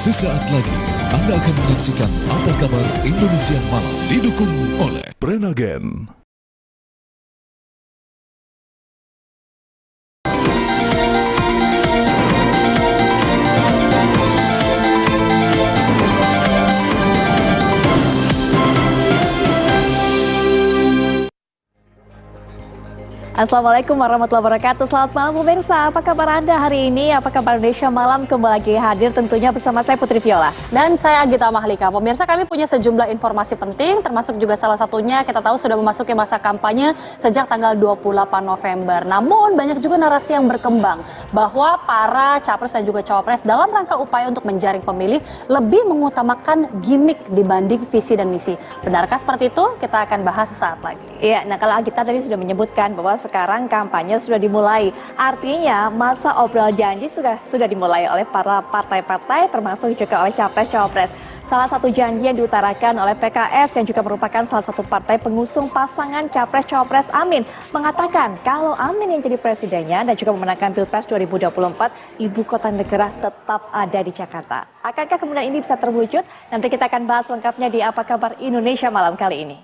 Sesaat lagi Anda akan menyaksikan Apa Kabar Indonesia Malam, didukung oleh Prenagen. Assalamualaikum warahmatullahi wabarakatuh. Selamat malam pemirsa, apa kabar Anda hari ini? Apa kabar Indonesia Malam kembali lagi hadir tentunya bersama saya Putri Viola. Dan saya Gita Mahlika. Pemirsa, kami punya sejumlah informasi penting, termasuk juga salah satunya kita tahu sudah memasuki masa kampanye sejak tanggal 28 November. Namun banyak juga narasi yang berkembang bahwa para capres dan juga cawapres dalam rangka upaya untuk menjaring pemilih lebih mengutamakan gimmick dibanding visi dan misi. Benarkah seperti itu? Kita akan bahas saat lagi. Iya, nah kalau Gita tadi sudah menyebutkan bahwa sekarang kampanye sudah dimulai. Artinya masa obrol janji sudah dimulai oleh para partai-partai termasuk juga oleh capres-cawapres. Salah satu janji yang diutarakan oleh PKS yang juga merupakan salah satu partai pengusung pasangan capres-cawapres Amin mengatakan kalau Amin yang jadi presidennya dan juga memenangkan Pilpres 2024, ibu kota negara tetap ada di Jakarta. Akankah kemudian ini bisa terwujud? Nanti kita akan bahas lengkapnya di Apa Kabar Indonesia Malam kali ini.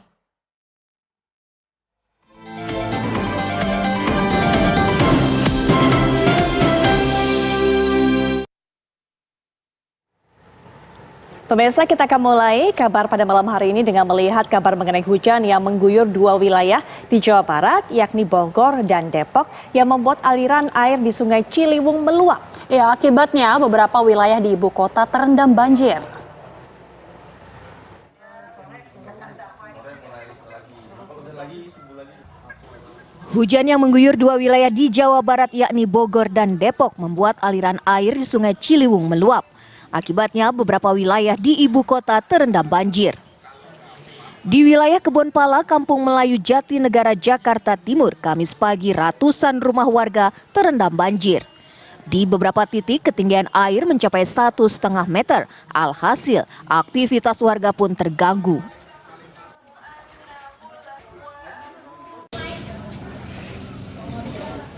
Pemirsa, kita akan mulai kabar pada malam hari ini dengan melihat kabar mengenai hujan yang mengguyur dua wilayah di Jawa Barat, yakni Bogor dan Depok, yang membuat aliran air di Sungai Ciliwung meluap. Ya, akibatnya beberapa wilayah di ibu kota terendam banjir. Hujan yang mengguyur dua wilayah di Jawa Barat, yakni Bogor dan Depok, membuat aliran air di Sungai Ciliwung meluap. Akibatnya beberapa wilayah di ibu kota terendam banjir. Di wilayah Kebonpala, Kampung Melayu Jatinegara, Jakarta Timur, Kamis pagi ratusan rumah warga terendam banjir. Di beberapa titik ketinggian air mencapai 1,5 meter, alhasil aktivitas warga pun terganggu.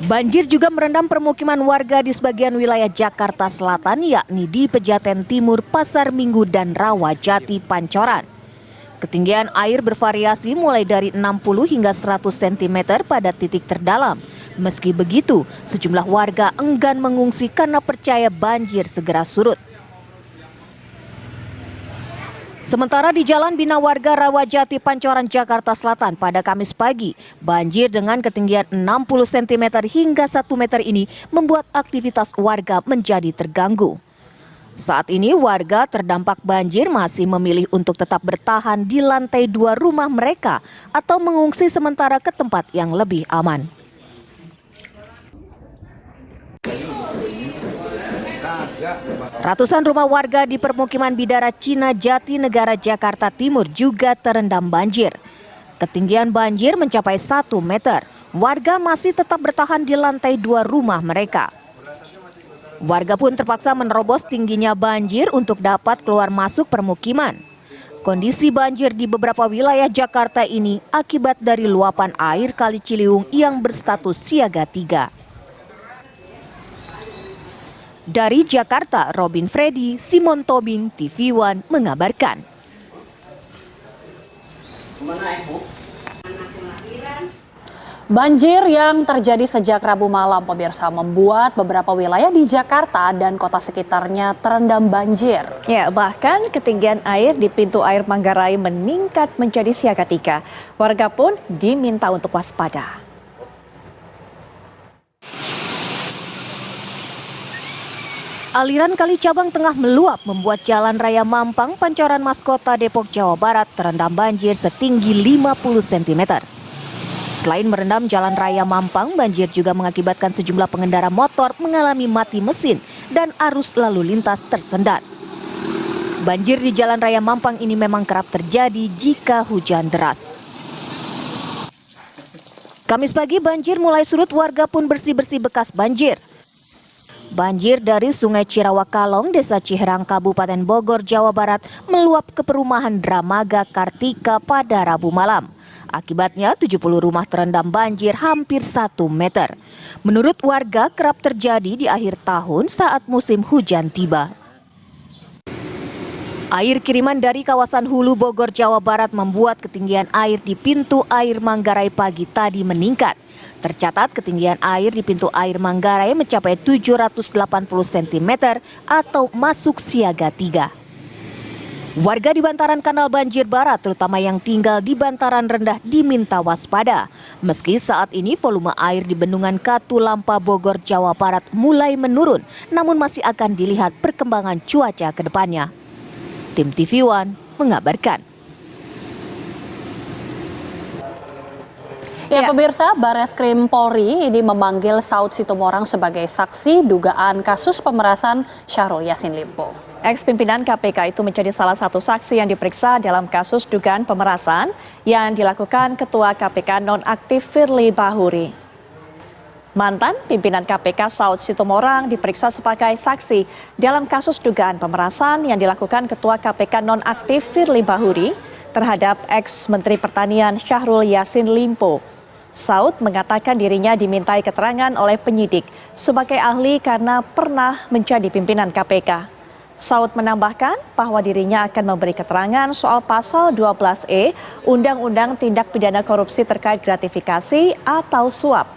Banjir juga merendam permukiman warga di sebagian wilayah Jakarta Selatan, yakni di Pejaten Timur, Pasar Minggu, dan Rawajati, Pancoran. Ketinggian air bervariasi mulai dari 60 hingga 100 cm pada titik terdalam. Meski begitu, sejumlah warga enggan mengungsi karena percaya banjir segera surut. Sementara di Jalan Bina Warga Rawajati, Pancoran, Jakarta Selatan pada Kamis pagi, banjir dengan ketinggian 60 cm hingga 1 meter ini membuat aktivitas warga menjadi terganggu. Saat ini warga terdampak banjir masih memilih untuk tetap bertahan di lantai 2 rumah mereka atau mengungsi sementara ke tempat yang lebih aman. Ratusan rumah warga di permukiman Bidara Cina Jatinegara, Jakarta Timur juga terendam banjir. Ketinggian banjir mencapai 1 meter. Warga masih tetap bertahan di lantai 2 rumah mereka. Warga pun terpaksa menerobos tingginya banjir untuk dapat keluar masuk permukiman. Kondisi banjir di beberapa wilayah Jakarta ini akibat dari luapan air Kali Ciliwung yang berstatus siaga 3. Dari Jakarta, Robin Freddy, Simon Tobing, TV One mengabarkan. Banjir yang terjadi sejak Rabu malam, pemirsa, membuat beberapa wilayah di Jakarta dan kota sekitarnya terendam banjir. Ya, bahkan ketinggian air di pintu air Manggarai meningkat menjadi siaga 3. Warga pun diminta untuk waspada. Aliran Kali Cabang tengah meluap membuat Jalan Raya Mampang, Pancoran Mas Kota, Depok, Jawa Barat terendam banjir setinggi 50 cm. Selain merendam Jalan Raya Mampang, banjir juga mengakibatkan sejumlah pengendara motor mengalami mati mesin dan arus lalu lintas tersendat. Banjir di Jalan Raya Mampang ini memang kerap terjadi jika hujan deras. Kamis pagi banjir mulai surut, warga pun bersih-bersih bekas banjir. Banjir dari Sungai Cirawakalong, Desa Ciherang, Kabupaten Bogor, Jawa Barat meluap ke perumahan Dramaga Kartika pada Rabu malam. Akibatnya 70 rumah terendam banjir hampir 1 meter. Menurut warga kerap terjadi di akhir tahun saat musim hujan tiba. Air kiriman dari kawasan Hulu Bogor, Jawa Barat membuat ketinggian air di pintu air Manggarai pagi tadi meningkat. Tercatat ketinggian air di pintu air Manggarai mencapai 780 cm atau masuk siaga 3. Warga di bantaran kanal banjir barat, terutama yang tinggal di bantaran rendah, diminta waspada. Meski saat ini volume air di bendungan Katulampa Bogor, Jawa Barat mulai menurun, namun masih akan dilihat perkembangan cuaca ke depannya. Tim TV One mengabarkan. Ya, pemirsa, Barreskrim Polri ini memanggil Saud Situmorang sebagai saksi dugaan kasus pemerasan Syahrul Yassin Limpo. Ex-pimpinan KPK itu menjadi salah satu saksi yang diperiksa dalam kasus dugaan pemerasan yang dilakukan Ketua KPK nonaktif Firly Bahuri. Mantan pimpinan KPK Saud Situmorang diperiksa sebagai saksi dalam kasus dugaan pemerasan yang dilakukan Ketua KPK nonaktif Firly Bahuri terhadap ex-Menteri Pertanian Syahrul Yassin Limpo. Saud mengatakan dirinya dimintai keterangan oleh penyidik sebagai ahli karena pernah menjadi pimpinan KPK. Saud menambahkan bahwa dirinya akan memberi keterangan soal pasal 12E Undang-Undang Tindak Pidana Korupsi terkait gratifikasi atau suap.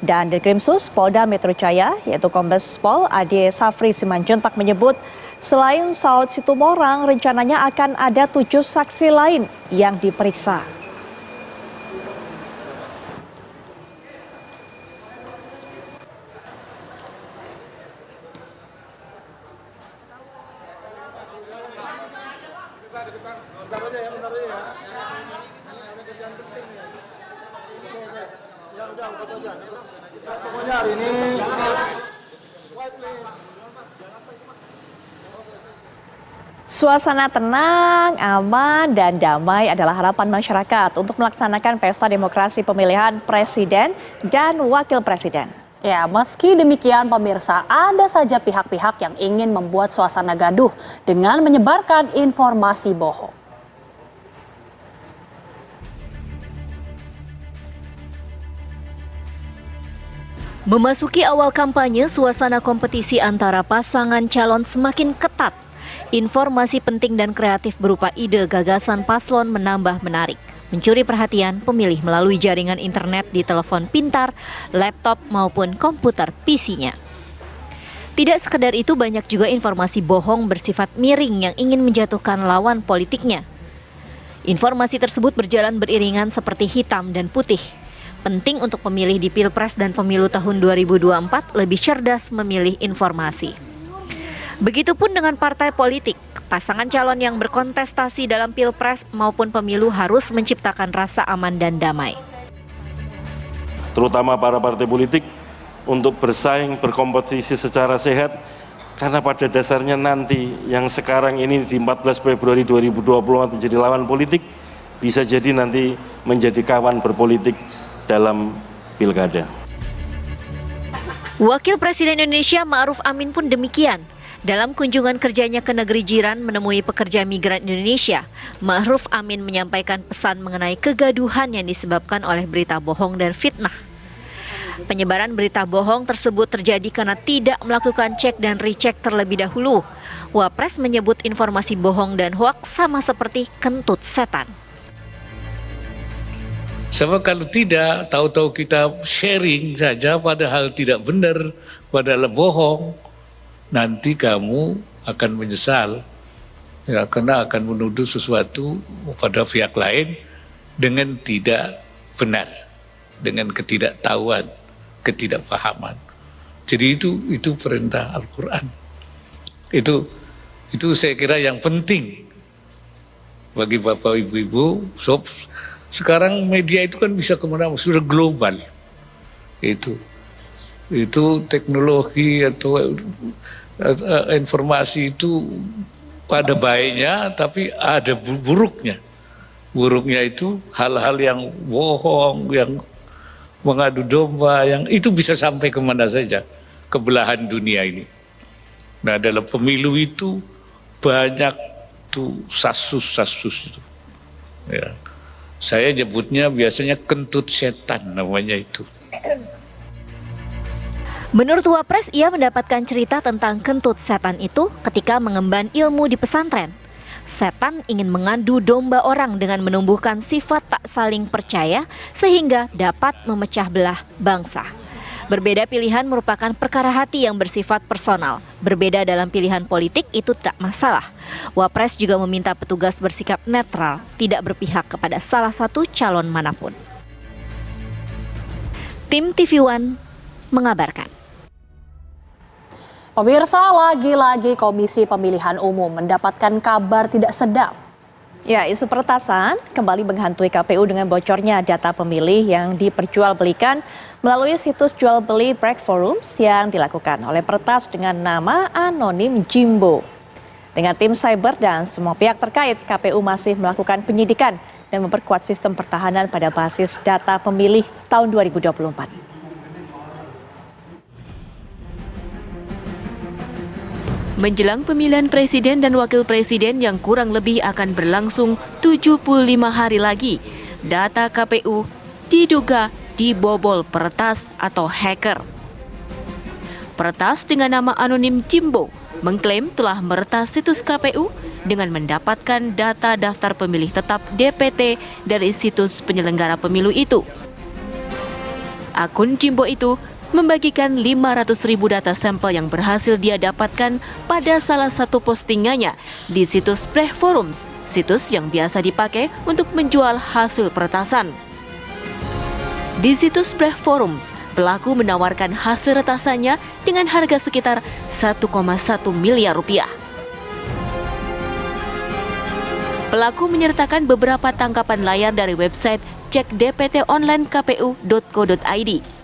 Dan Dirkrimsus Polda Metro Jaya, yaitu Kombes Pol Ade Safri Simanjuntak menyebut, selain Saud Situmorang, rencananya akan ada 7 saksi lain yang diperiksa. Pokoknya hari ini Suasana tenang, aman, dan damai adalah harapan masyarakat untuk melaksanakan pesta demokrasi pemilihan presiden dan wakil presiden. Ya, meski demikian pemirsa, ada saja pihak-pihak yang ingin membuat suasana gaduh dengan menyebarkan informasi bohong. Memasuki awal kampanye, suasana kompetisi antara pasangan calon semakin ketat. Informasi penting dan kreatif berupa ide gagasan paslon menambah menarik, mencuri perhatian pemilih melalui jaringan internet di telepon pintar, laptop maupun komputer PC-nya. Tidak sekedar itu, banyak juga informasi bohong bersifat miring yang ingin menjatuhkan lawan politiknya. Informasi tersebut berjalan beriringan seperti hitam dan putih. Penting untuk pemilih di Pilpres dan Pemilu tahun 2024 lebih cerdas memilih informasi. Begitupun dengan partai politik, pasangan calon yang berkontestasi dalam Pilpres maupun Pemilu harus menciptakan rasa aman dan damai. Terutama para partai politik untuk bersaing, berkompetisi secara sehat, karena pada dasarnya nanti yang sekarang ini di 14 Februari 2024 menjadi lawan politik, bisa jadi nanti menjadi kawan berpolitik dalam pilkada. Wakil Presiden Indonesia Ma'ruf Amin pun demikian. Dalam kunjungan kerjanya ke negeri jiran menemui pekerja migran Indonesia, Ma'ruf Amin menyampaikan pesan mengenai kegaduhan yang disebabkan oleh berita bohong dan fitnah. Penyebaran berita bohong tersebut terjadi karena tidak melakukan cek dan recheck terlebih dahulu. Wapres menyebut informasi bohong dan hoaks sama seperti kentut setan. Sebab kalau tidak, tahu-tahu kita sharing saja padahal tidak benar, padahal bohong, nanti kamu akan menyesal, ya, karena akan menuduh sesuatu pada pihak lain dengan tidak benar, dengan ketidaktahuan, ketidakpahaman. Jadi itu perintah Al-Quran. Itu saya kira yang penting bagi Bapak Ibu-Ibu. Sekarang media itu kan bisa kemana-mana, sudah global. Itu teknologi atau informasi itu ada baiknya, tapi ada buruknya. Buruknya itu hal-hal yang bohong, yang mengadu domba, yang itu bisa sampai kemana saja, ke belahan dunia ini. Nah, dalam pemilu itu banyak tuh sasus-sasus itu. Ya. Saya nyebutnya biasanya kentut setan namanya itu. Menurut Wapres, ia mendapatkan cerita tentang kentut setan itu ketika mengemban ilmu di pesantren. Setan ingin mengadu domba orang dengan menumbuhkan sifat tak saling percaya sehingga dapat memecah belah bangsa. Berbeda pilihan merupakan perkara hati yang bersifat personal. Berbeda dalam pilihan politik itu tak masalah. Wapres juga meminta petugas bersikap netral, tidak berpihak kepada salah satu calon manapun. Tim TV One mengabarkan. Pemirsa, lagi-lagi Komisi Pemilihan Umum mendapatkan kabar tidak sedap. Ya, isu peretasan kembali menghantui KPU dengan bocornya data pemilih yang diperjualbelikan melalui situs jual beli Break Forums yang dilakukan oleh peretas dengan nama anonim Jimbo. Dengan tim cyber dan semua pihak terkait, KPU masih melakukan penyidikan dan memperkuat sistem pertahanan pada basis data pemilih tahun 2024. Menjelang pemilihan presiden dan wakil presiden yang kurang lebih akan berlangsung 75 hari lagi, data KPU diduga dibobol peretas atau hacker. Peretas dengan nama anonim Jimbo mengklaim telah meretas situs KPU dengan mendapatkan data daftar pemilih tetap DPT dari situs penyelenggara pemilu itu. Akun Jimbo itu membagikan 500.000 data sampel yang berhasil dia dapatkan pada salah satu postingannya di situs Break Forums, situs yang biasa dipakai untuk menjual hasil peretasan. Di situs Break Forums, pelaku menawarkan hasil retasannya dengan harga sekitar 1,1 miliar rupiah. Pelaku menyertakan beberapa tangkapan layar dari website cekdptonlinekpu.co.id.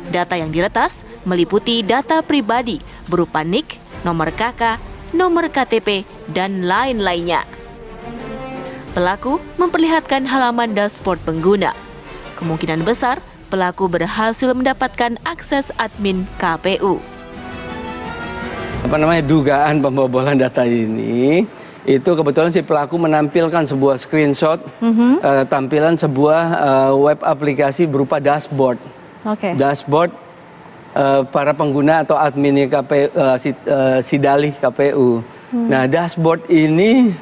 Data yang diretas meliputi data pribadi berupa NIK, nomor KK, nomor KTP, dan lain-lainnya. Pelaku memperlihatkan halaman dashboard pengguna. Kemungkinan besar pelaku berhasil mendapatkan akses admin KPU. Dugaan pembobolan data ini itu kebetulan si pelaku menampilkan sebuah screenshot tampilan sebuah web aplikasi berupa dashboard. Dashboard para pengguna atau admin KPU, Sidalih KPU. Nah, dashboard ini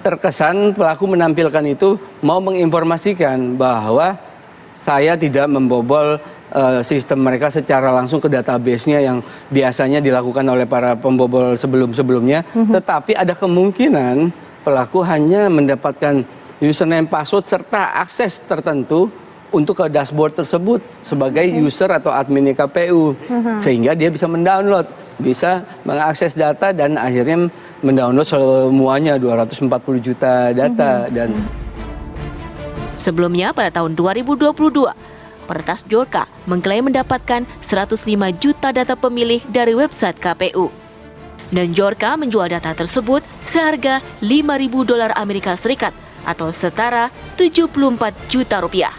terkesan pelaku menampilkan itu mau menginformasikan bahwa saya tidak membobol sistem mereka secara langsung ke database-nya yang biasanya dilakukan oleh para pembobol sebelum-sebelumnya, tetapi ada kemungkinan pelaku hanya mendapatkan username, password, serta akses tertentu untuk ke dashboard tersebut sebagai user atau admin KPU, sehingga dia bisa mendownload, bisa mengakses data dan akhirnya mendownload semuanya 240 juta data. Dan sebelumnya pada tahun 2022, peretas Jorka mengklaim mendapatkan 105 juta data pemilih dari website KPU. Dan Jorka menjual data tersebut seharga $5.000 Amerika Serikat atau setara 74 juta rupiah.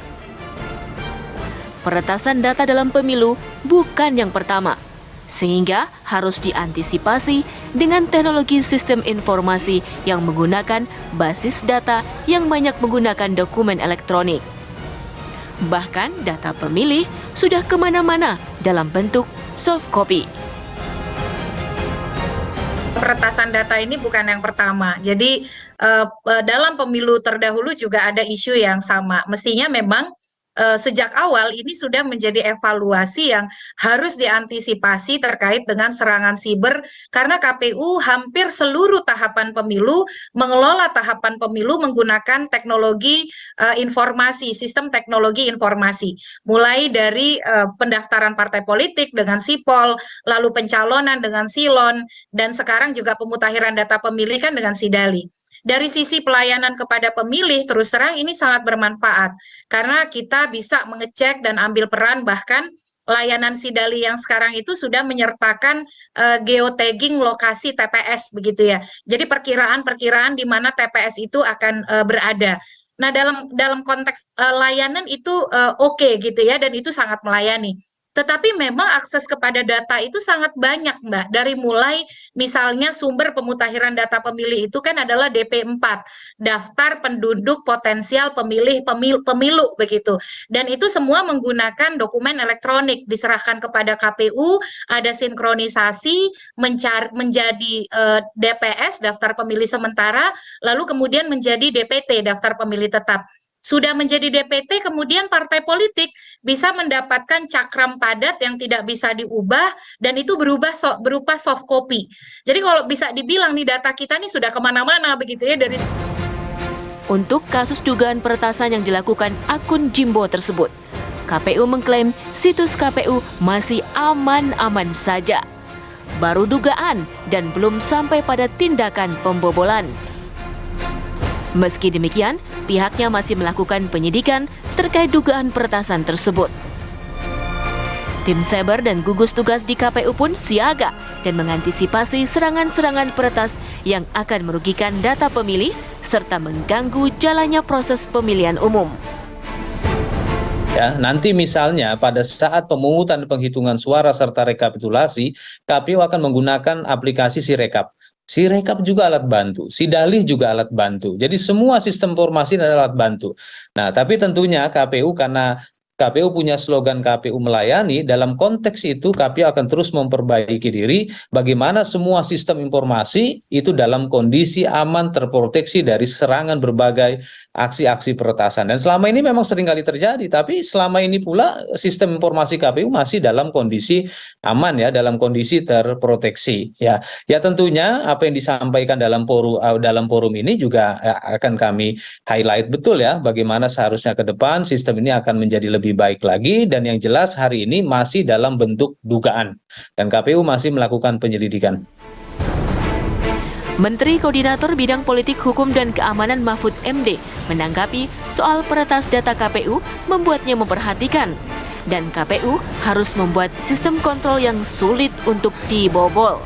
Peretasan data dalam pemilu bukan yang pertama, sehingga harus diantisipasi dengan teknologi sistem informasi yang menggunakan basis data yang banyak menggunakan dokumen elektronik. Bahkan data pemilih sudah kemana-mana dalam bentuk soft copy. Peretasan data ini bukan yang pertama. Jadi dalam pemilu terdahulu juga ada isu yang sama. Mestinya memang sejak awal ini sudah menjadi evaluasi yang harus diantisipasi terkait dengan serangan siber, karena KPU hampir seluruh tahapan pemilu mengelola tahapan pemilu menggunakan teknologi informasi, sistem teknologi informasi, mulai dari pendaftaran partai politik dengan Sipol, lalu pencalonan dengan Silon, dan sekarang juga pemutakhiran data pemilih kan dengan Sidalih. Dari sisi pelayanan kepada pemilih, terus terang ini sangat bermanfaat karena kita bisa mengecek dan ambil peran, bahkan layanan Sidalih yang sekarang itu sudah menyertakan geotagging lokasi TPS begitu ya. Jadi perkiraan-perkiraan di mana TPS itu akan berada. Nah, dalam konteks layanan itu oke gitu ya, dan itu sangat melayani. Tetapi memang akses kepada data itu sangat banyak, Mbak. Dari mulai misalnya sumber pemutakhiran data pemilih itu kan adalah DP4, daftar penduduk potensial pemilu begitu. Dan itu semua menggunakan dokumen elektronik, diserahkan kepada KPU, ada sinkronisasi menjadi DPS, daftar pemilih sementara, lalu kemudian menjadi DPT, daftar pemilih tetap. Sudah menjadi DPT, kemudian partai politik bisa mendapatkan cakram padat yang tidak bisa diubah, dan itu berupa soft copy. Jadi kalau bisa dibilang nih, data kita nih sudah kemana-mana begitu ya dari. Untuk kasus dugaan peretasan yang dilakukan akun Jimbo tersebut, KPU mengklaim situs KPU masih aman-aman saja. Baru dugaan dan belum sampai pada tindakan pembobolan. Meski demikian, pihaknya masih melakukan penyidikan terkait dugaan peretasan tersebut. Tim Cyber dan gugus tugas di KPU pun siaga dan mengantisipasi serangan-serangan peretas yang akan merugikan data pemilih serta mengganggu jalannya proses pemilihan umum. Ya, nanti misalnya pada saat pemungutan penghitungan suara serta rekapitulasi, KPU akan menggunakan aplikasi Sirekap. Sirekap juga alat bantu, Sidalih juga alat bantu. Jadi semua sistem informasi adalah alat bantu. Nah, tapi tentunya KPU, karena KPU punya slogan KPU melayani, dalam konteks itu KPU akan terus memperbaiki diri bagaimana semua sistem informasi itu dalam kondisi aman, terproteksi dari serangan berbagai aksi-aksi peretasan. Dan selama ini memang sering kali terjadi, tapi selama ini pula sistem informasi KPU masih dalam kondisi aman ya, dalam kondisi terproteksi ya. Ya tentunya apa yang disampaikan dalam forum ini juga akan kami highlight betul ya, bagaimana seharusnya ke depan sistem ini akan menjadi lebih baik lagi, dan yang jelas hari ini masih dalam bentuk dugaan dan KPU masih melakukan penyelidikan. Menteri Koordinator Bidang Politik, Hukum, dan Keamanan Mahfud MD menanggapi soal peretas data KPU membuatnya memperhatikan, dan KPU harus membuat sistem kontrol yang sulit untuk dibobol.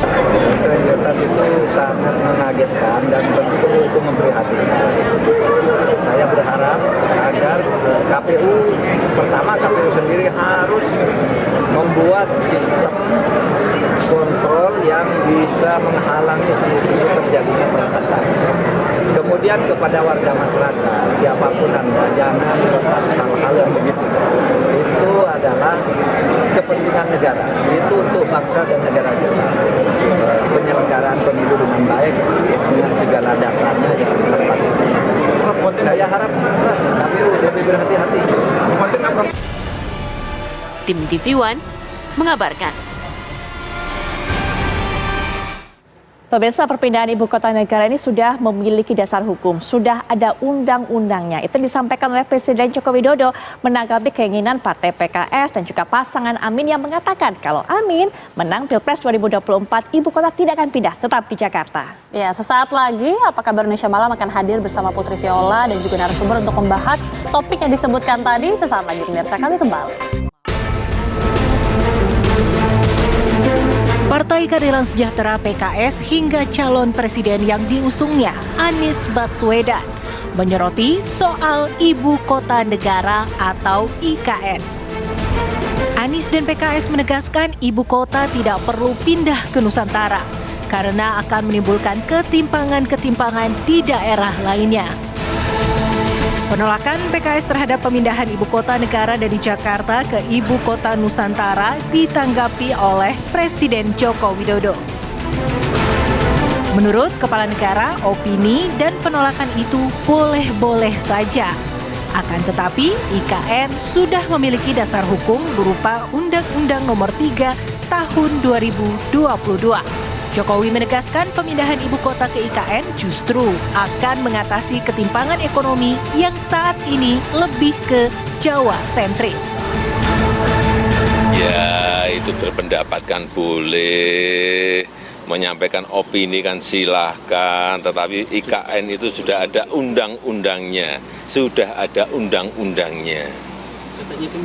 Integritas itu sangat mengagetkan dan tentu itu memprihatinkan. Saya berharap agar KPU, pertama KPU sendiri harus membuat sistem kontrol yang bisa menghalangi seluruh terjadinya peretasan. Kemudian kepada warga masyarakat, siapapun Anda, jangan lepas hal-hal yang begitu. Itu adalah kepentingan negara. Itu untuk bangsa dan negara kita. Penyelenggaraan pemilu dengan baik dengan segala datanya yang tepat. Saya harap KPU lebih berhati-hati. Tim TV One mengabarkan. Pemirsa, perpindahan ibu kota negara ini sudah memiliki dasar hukum, sudah ada undang-undangnya. Itu disampaikan oleh Presiden Joko Widodo menanggapi keinginan Partai PKS dan juga pasangan Amin yang mengatakan kalau Amin menang Pilpres 2024, ibu kota tidak akan pindah, tetap di Jakarta. Ya, sesaat lagi Apa Kabar Indonesia Malam akan hadir bersama Putri Viola dan juga narasumber untuk membahas topik yang disebutkan tadi. Sesaat lagi pemirsa, kami kembali. Partai Keadilan Sejahtera PKS hingga calon presiden yang diusungnya, Anies Baswedan, menyoroti soal ibu kota negara atau IKN. Anies dan PKS menegaskan ibu kota tidak perlu pindah ke Nusantara karena akan menimbulkan ketimpangan-ketimpangan di daerah lainnya. Penolakan PKS terhadap pemindahan ibu kota negara dari Jakarta ke ibu kota Nusantara ditanggapi oleh Presiden Joko Widodo. Menurut Kepala Negara, opini dan penolakan itu boleh-boleh saja. Akan tetapi, IKN sudah memiliki dasar hukum berupa Undang-Undang Nomor 3 Tahun 2022. Jokowi menegaskan pemindahan ibu kota ke IKN justru akan mengatasi ketimpangan ekonomi yang saat ini lebih ke Jawa sentris. Ya, itu berpendapat kan boleh, menyampaikan opini kan silahkan, tetapi IKN itu sudah ada undang-undangnya,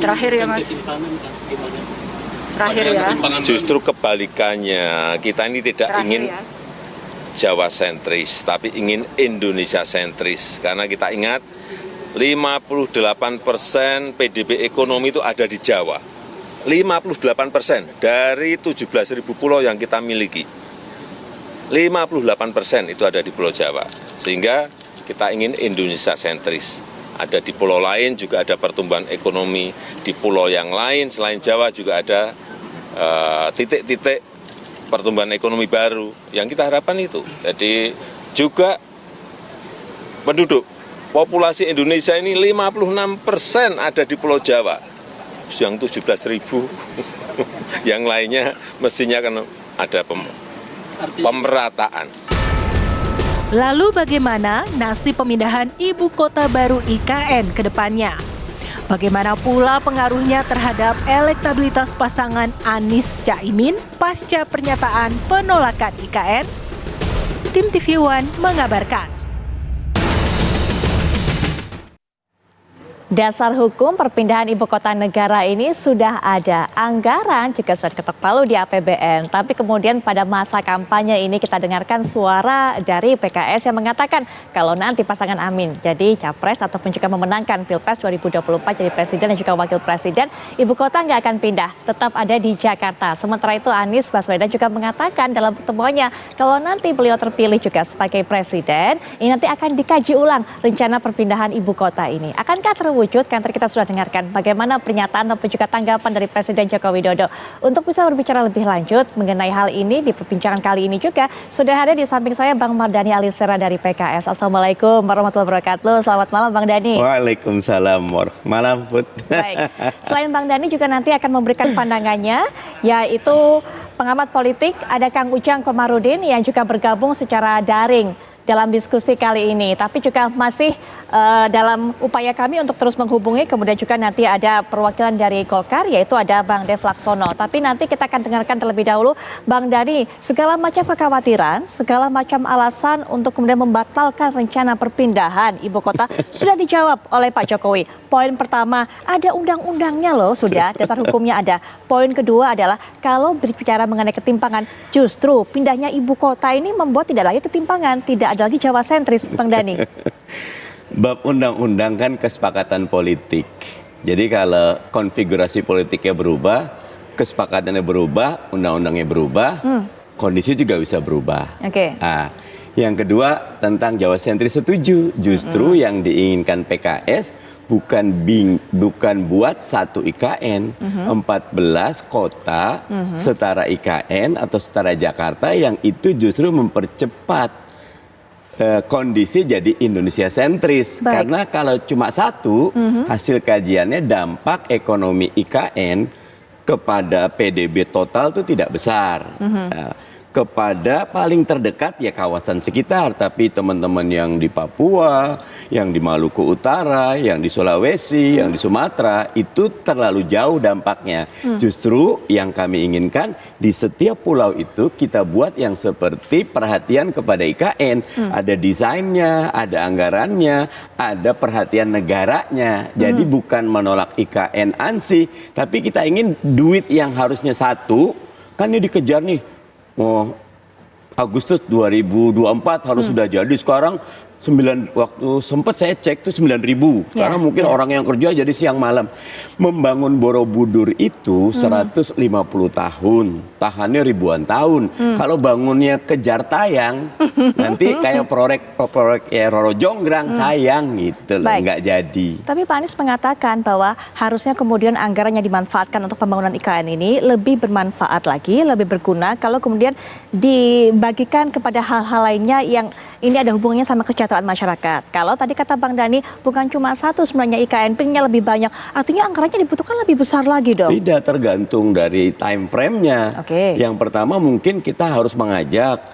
Terakhir ya Mas. Terakhir ya. Justru kebalikannya, kita ini tidak ingin Jawa sentris, tapi ingin Indonesia sentris. Karena kita ingat 58% PDB ekonomi itu ada di Jawa. 58% dari 17.000 pulau yang kita miliki. 58% itu ada di Pulau Jawa. Sehingga kita ingin Indonesia sentris. Ada di pulau lain juga ada pertumbuhan ekonomi. Di pulau yang lain selain Jawa juga ada titik-titik pertumbuhan ekonomi baru. Yang kita harapkan itu. Jadi juga penduduk populasi Indonesia ini 56% ada di Pulau Jawa. Yang 17.000 yang lainnya mestinya kan ada pemerataan. Lalu bagaimana nasib pemindahan ibu kota baru IKN ke depannya? Bagaimana pula pengaruhnya terhadap elektabilitas pasangan Anies Caimin pasca pernyataan penolakan IKN? Tim TV One mengabarkan. Dasar hukum perpindahan ibu kota negara ini sudah ada, anggaran juga sudah diketok palu di APBN. Tapi kemudian pada masa kampanye ini kita dengarkan suara dari PKS yang mengatakan kalau nanti pasangan Amin jadi capres ataupun juga memenangkan Pilpres 2024 jadi presiden dan juga wakil presiden, ibu kota nggak akan pindah, tetap ada di Jakarta. Sementara itu Anies Baswedan juga mengatakan dalam pertemuannya kalau nanti beliau terpilih juga sebagai presiden, ini nanti akan dikaji ulang rencana perpindahan ibu kota ini. Akankah terwujud? Kan kita sudah dengarkan bagaimana pernyataan ataupun juga tanggapan dari Presiden Joko Widodo. Untuk bisa berbicara lebih lanjut mengenai hal ini di perbincangan kali ini juga sudah ada di samping saya Bang Mardhani Alisera dari PKS. Assalamualaikum warahmatullahi wabarakatuh. Selamat malam Bang Dhani. Waalaikumsalam. Malam Put. Baik. Selain Bang Dhani juga nanti akan memberikan pandangannya, yaitu pengamat politik ada Kang Ujang Komarudin yang juga bergabung secara daring dalam diskusi kali ini, tapi juga masih dalam upaya kami untuk terus menghubungi, kemudian juga nanti ada perwakilan dari Golkar, yaitu ada Bang Dev Laksono. Tapi nanti kita akan dengarkan terlebih dahulu, Bang Dhani, segala macam kekhawatiran, segala macam alasan untuk kemudian membatalkan rencana perpindahan ibu kota sudah dijawab oleh Pak Jokowi. Poin pertama, ada undang-undangnya loh, sudah, dasar hukumnya ada. Poin kedua adalah kalau berbicara mengenai ketimpangan, justru pindahnya ibu kota ini membuat tidak lagi ketimpangan, tidak ada lagi Jawa sentris, Bang Dhani. Bab undang-undang kan kesepakatan politik. Jadi kalau konfigurasi politiknya berubah, kesepakatannya berubah, undang-undangnya berubah, kondisi juga bisa berubah. Oke. Nah, yang kedua tentang Jawa sentris setuju. Justru yang diinginkan PKS bukan buat satu IKN, 14 kota setara IKN atau setara Jakarta yang itu justru mempercepat kondisi jadi Indonesia sentris. Baik. Karena kalau cuma satu, hasil kajiannya dampak ekonomi IKN kepada PDB total itu tidak besar. Kepada paling terdekat ya kawasan sekitar, tapi teman-teman yang di Papua, yang di Maluku Utara, yang di Sulawesi, yang di Sumatera itu terlalu jauh dampaknya. Justru yang kami inginkan di setiap pulau itu kita buat yang seperti perhatian kepada IKN, ada desainnya, ada anggarannya, ada perhatian negaranya. Jadi bukan menolak IKN ANSI, tapi kita ingin duit yang harusnya satu, kan ini dikejar nih. Agustus 2024 harus sudah jadi. Sekarang waktu sempat saya cek itu 9.000. Sekarang mungkin orang yang kerja jadi siang malam. Membangun Borobudur itu 150 tahun, tahannya ribuan tahun. Kalau bangunnya kejar tayang, nanti kayak proyek ya Roro Jonggrang, sayang gitu loh, nggak jadi. Tapi Pak Anies mengatakan bahwa harusnya kemudian anggaran yang dimanfaatkan untuk pembangunan IKN ini lebih bermanfaat lagi, lebih berguna kalau kemudian dibagikan kepada hal-hal lainnya yang ini ada hubungannya sama kesejahteraan masyarakat. Kalau tadi kata Bang Dhani, bukan cuma satu sebenarnya IKN, pengennya lebih banyak. Artinya anggarannya dibutuhkan lebih besar lagi dong. Tidak, tergantung dari time frame-nya. Yang pertama mungkin kita harus mengajak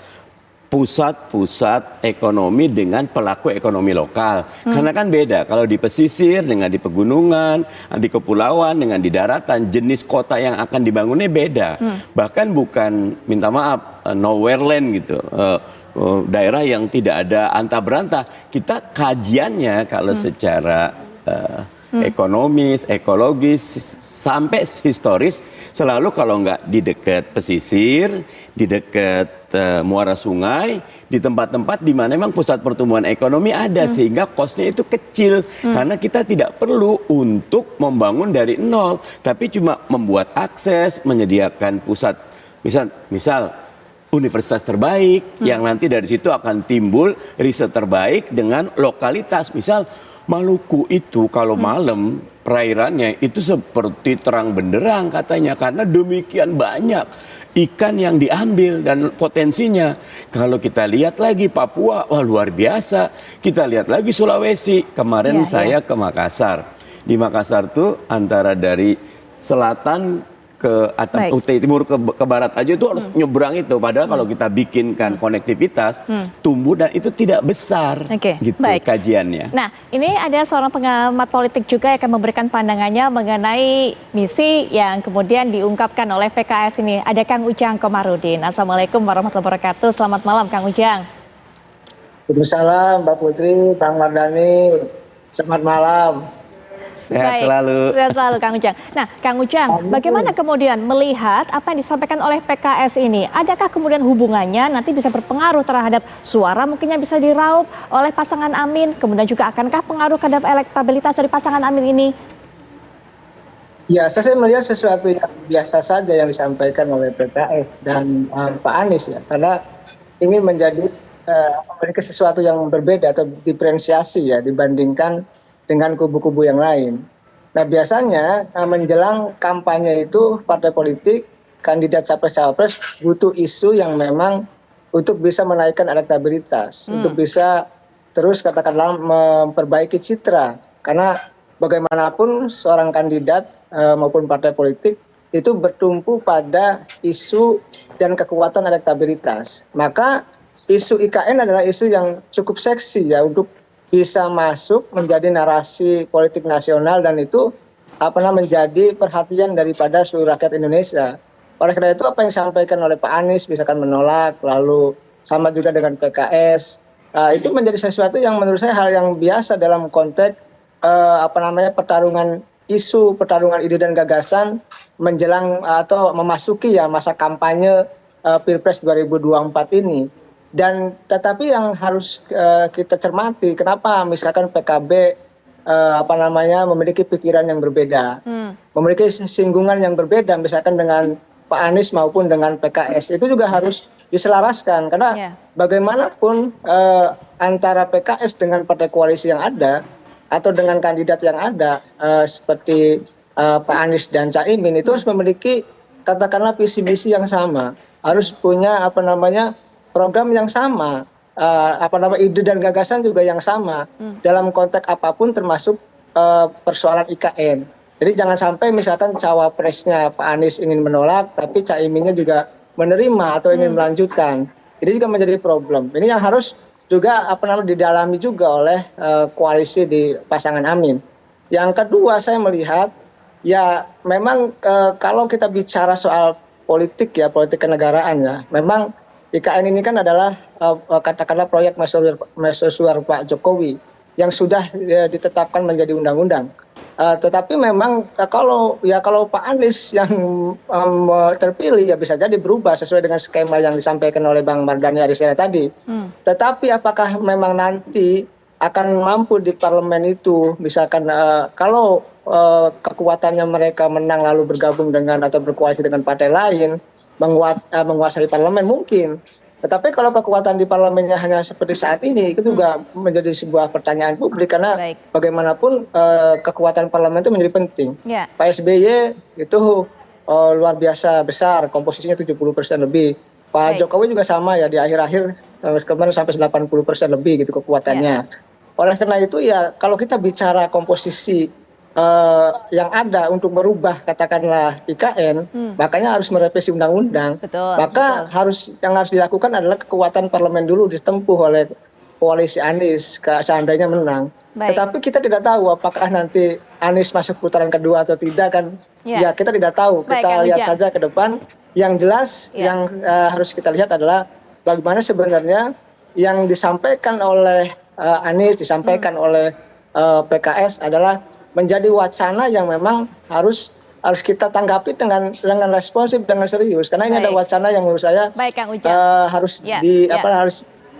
pusat-pusat ekonomi dengan pelaku ekonomi lokal. Karena kan beda, kalau di pesisir dengan di pegunungan, di kepulauan dengan di daratan, jenis kota yang akan dibangunnya beda. Bahkan bukan, minta maaf, nowhere land gitu. Daerah yang tidak ada antah berantah. Kita kajiannya kalau secara ekonomis, ekologis, sampai historis, selalu kalau nggak di dekat pesisir, di dekat muara sungai, di tempat-tempat di mana memang pusat pertumbuhan ekonomi ada, sehingga kosnya itu kecil, karena kita tidak perlu untuk membangun dari nol, tapi cuma membuat akses, menyediakan pusat, misal universitas terbaik, yang nanti dari situ akan timbul riset terbaik dengan lokalitas. Misal Maluku itu kalau malam perairannya itu seperti terang benderang katanya, karena demikian banyak ikan yang diambil dan potensinya. Kalau kita lihat lagi Papua, wah luar biasa. Kita lihat lagi Sulawesi. Kemarin saya ke Makassar. Di Makassar tuh antara dari selatan ke timur ke barat aja itu harus nyebrang itu. Padahal kalau kita bikinkan konektivitas, tumbuh dan itu tidak besar. Gitu kajiannya. Nah, ini ada seorang pengamat politik juga yang akan memberikan pandangannya mengenai misi yang kemudian diungkapkan oleh PKS ini. Ada Kang Ujang Komarudin. Assalamualaikum warahmatullahi wabarakatuh. Selamat malam Kang Ujang. Waalaikumsalam Mbak Putri, Kang Mardani. Selamat malam. Sehat selalu. Sehat selalu Kang Ujang. Nah Kang Ujang, bagaimana kemudian melihat apa yang disampaikan oleh PKS ini? Adakah kemudian hubungannya nanti bisa berpengaruh terhadap suara mungkinnya bisa diraup oleh pasangan Amin? Kemudian juga akankah pengaruh terhadap elektabilitas dari pasangan Amin ini? Ya, saya melihat sesuatu yang biasa saja yang disampaikan oleh PKS dan Pak Anies ya. Karena ingin menjadi memiliki sesuatu yang berbeda atau diferensiasi ya dibandingkan dengan kubu-kubu yang lain. Nah biasanya menjelang kampanye itu partai politik, kandidat capres-cawapres butuh isu yang memang untuk bisa menaikkan elektabilitas, untuk bisa terus katakanlah memperbaiki citra. Karena bagaimanapun seorang kandidat maupun partai politik itu bertumpu pada isu dan kekuatan elektabilitas. Maka isu IKN adalah isu yang cukup seksi ya untuk bisa masuk menjadi narasi politik nasional dan itu menjadi perhatian daripada seluruh rakyat Indonesia. Oleh karena itu apa yang disampaikan oleh Pak Anies misalkan menolak, lalu sama juga dengan PKS, itu menjadi sesuatu yang menurut saya hal yang biasa dalam konteks pertarungan isu, pertarungan ide dan gagasan menjelang atau memasuki ya masa kampanye Pilpres 2024 ini. Dan tetapi yang harus kita cermati, kenapa misalkan PKB memiliki pikiran yang berbeda, memiliki singgungan yang berbeda, misalkan dengan Pak Anies maupun dengan PKS, itu juga harus diselaraskan karena bagaimanapun antara PKS dengan partai koalisi yang ada atau dengan kandidat yang ada seperti Pak Anies dan Caimin itu harus memiliki katakanlah visi misi yang sama, harus punya program yang sama, ide dan gagasan juga yang sama dalam konteks apapun termasuk persoalan IKN. Jadi jangan sampai misalkan cawapresnya Pak Anies ingin menolak, tapi Caiminnya juga menerima atau ingin melanjutkan. Ini juga menjadi problem. Ini yang harus juga didalami juga oleh koalisi di pasangan Amin. Yang kedua saya melihat ya memang kalau kita bicara soal politik ya, politik kenegaraan ya, memang IKN ini kan adalah katakanlah proyek mercusuar Pak Jokowi yang sudah ditetapkan menjadi undang-undang. Tetapi memang kalau Pak Anies yang terpilih ya bisa jadi berubah sesuai dengan skema yang disampaikan oleh Bang Mardani Alisera tadi. Tetapi apakah memang nanti akan mampu di parlemen itu misalkan kalau kekuatannya mereka menang lalu bergabung dengan atau berkoalisi dengan partai lain menguasai parlemen mungkin. Tetapi kalau kekuatan di parlemennya hanya seperti saat ini, itu juga menjadi sebuah pertanyaan publik karena bagaimanapun kekuatan parlemen itu menjadi penting. Pak SBY itu luar biasa besar, komposisinya 70% lebih. Pak Jokowi juga sama ya di akhir-akhir kemarin sampai 80% lebih gitu kekuatannya. Oleh karena itu ya kalau kita bicara komposisi yang ada untuk merubah katakanlah IKN, makanya harus merevisi undang-undang. Maka yang harus dilakukan adalah kekuatan parlemen dulu ditempuh oleh koalisi Anies seandainya menang. Tetapi kita tidak tahu apakah nanti Anies masuk putaran kedua atau tidak kan? Ya kita tidak tahu. Kita lihat saja ke depan. Yang jelas yang harus kita lihat adalah bagaimana sebenarnya yang disampaikan oleh Anies, disampaikan oleh PKS adalah menjadi wacana yang memang harus kita tanggapi dengan responsif, dengan serius, karena ini ada wacana yang menurut saya harus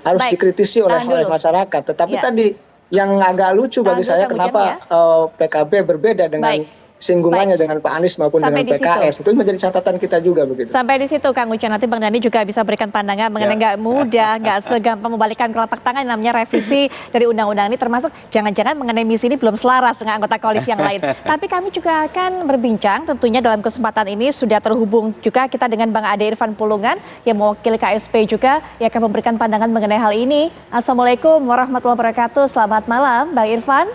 harus dikritisi oleh masyarakat. Tetapi tadi yang agak lucu bagi saya, kenapa PKB berbeda dengan singgungannya dengan Pak Anies maupun dengan PKS. Itu menjadi catatan kita juga begitu. Sampai di situ Kang Ujang, nanti Bang Dhani juga bisa berikan pandangan mengenai nggak mudah, nggak segampang membalikkan telapak tangan, namanya revisi dari undang-undang ini, termasuk jangan-jangan mengenai misi ini belum selaras dengan anggota koalisi yang lain. Tapi kami juga akan berbincang tentunya dalam kesempatan ini, sudah terhubung juga kita dengan Bang Ade Irfan Pulungan yang mewakili KSP juga, yang akan memberikan pandangan mengenai hal ini. Assalamualaikum warahmatullahi wabarakatuh. Selamat malam Bang Irfan.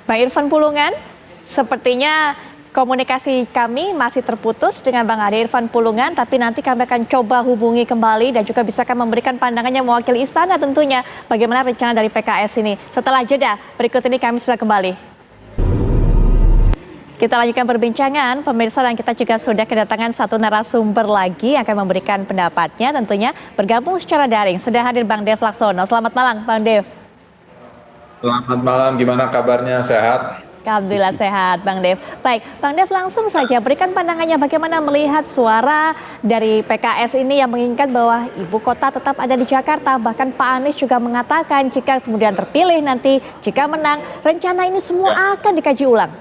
Bang Irfan Pulungan, sepertinya komunikasi kami masih terputus dengan Bang Ade Irfan Pulungan, tapi nanti kami akan coba hubungi kembali dan juga bisa memberikan pandangannya mewakili istana tentunya bagaimana rencana dari PKS ini. Setelah jeda, berikut ini kami sudah kembali. Kita lanjutkan perbincangan, pemirsa, dan kita juga sudah kedatangan satu narasumber lagi yang akan memberikan pendapatnya, tentunya bergabung secara daring. Sudah hadir Bang Dev Laksono. Selamat malam Bang Dev. Selamat malam, gimana kabarnya? Sehat? Alhamdulillah sehat Bang Dev. Baik, Bang Dev langsung saja berikan pandangannya bagaimana melihat suara dari PKS ini yang menginginkan bahwa ibu kota tetap ada di Jakarta. Bahkan Pak Anies juga mengatakan jika kemudian terpilih nanti, jika menang, rencana ini semua akan dikaji ulang.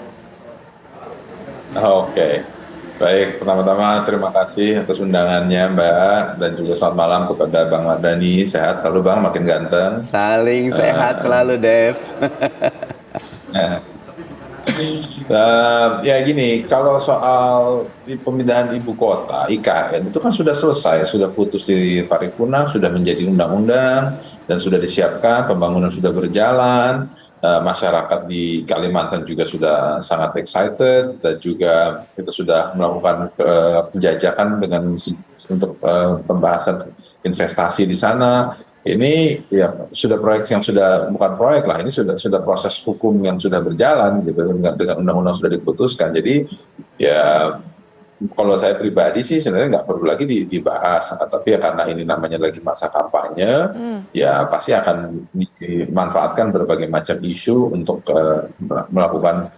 Oke, baik. Pertama-tama terima kasih atas undangannya Mbak, dan juga selamat malam kepada Bang Mardhani. Sehat selalu Bang, makin ganteng. Saling sehat selalu Dev. Ya gini, kalau soal pemindahan ibu kota IKN itu kan sudah selesai, sudah putus di paripurna, sudah menjadi undang-undang dan sudah disiapkan, pembangunan sudah berjalan, masyarakat di Kalimantan juga sudah sangat excited, dan juga kita sudah melakukan penjajakan untuk pembahasan investasi di sana. Ini ya sudah proyek yang sudah, bukan proyek lah, ini sudah proses hukum yang sudah berjalan gitu, dengan undang-undang sudah diputuskan. Jadi ya kalau saya pribadi sih sebenarnya nggak perlu lagi dibahas, tapi ya karena ini namanya lagi masa kampanye, ya pasti akan dimanfaatkan berbagai macam isu untuk melakukan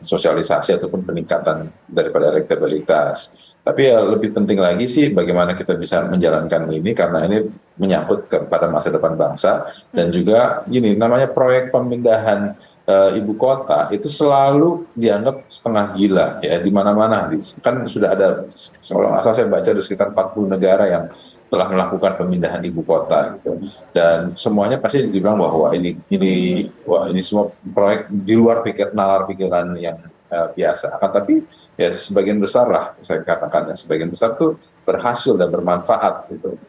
sosialisasi ataupun peningkatan daripada elektabilitas. Tapi ya lebih penting lagi sih bagaimana kita bisa menjalankan ini, karena ini menyangkut kepada masa depan bangsa. Dan juga gini, namanya proyek pemindahan ibu kota itu selalu dianggap setengah gila ya di mana-mana. Kan sudah ada, kalau nggak salah saya baca ada sekitar 40 negara yang telah melakukan pemindahan ibu kota gitu. Dan semuanya pasti dibilang bahwa ini semua proyek di luar nalar pikiran yang biasa. Tapi ya sebagian besar lah, saya katakan ya, sebagian besar tuh berhasil dan bermanfaat gitu.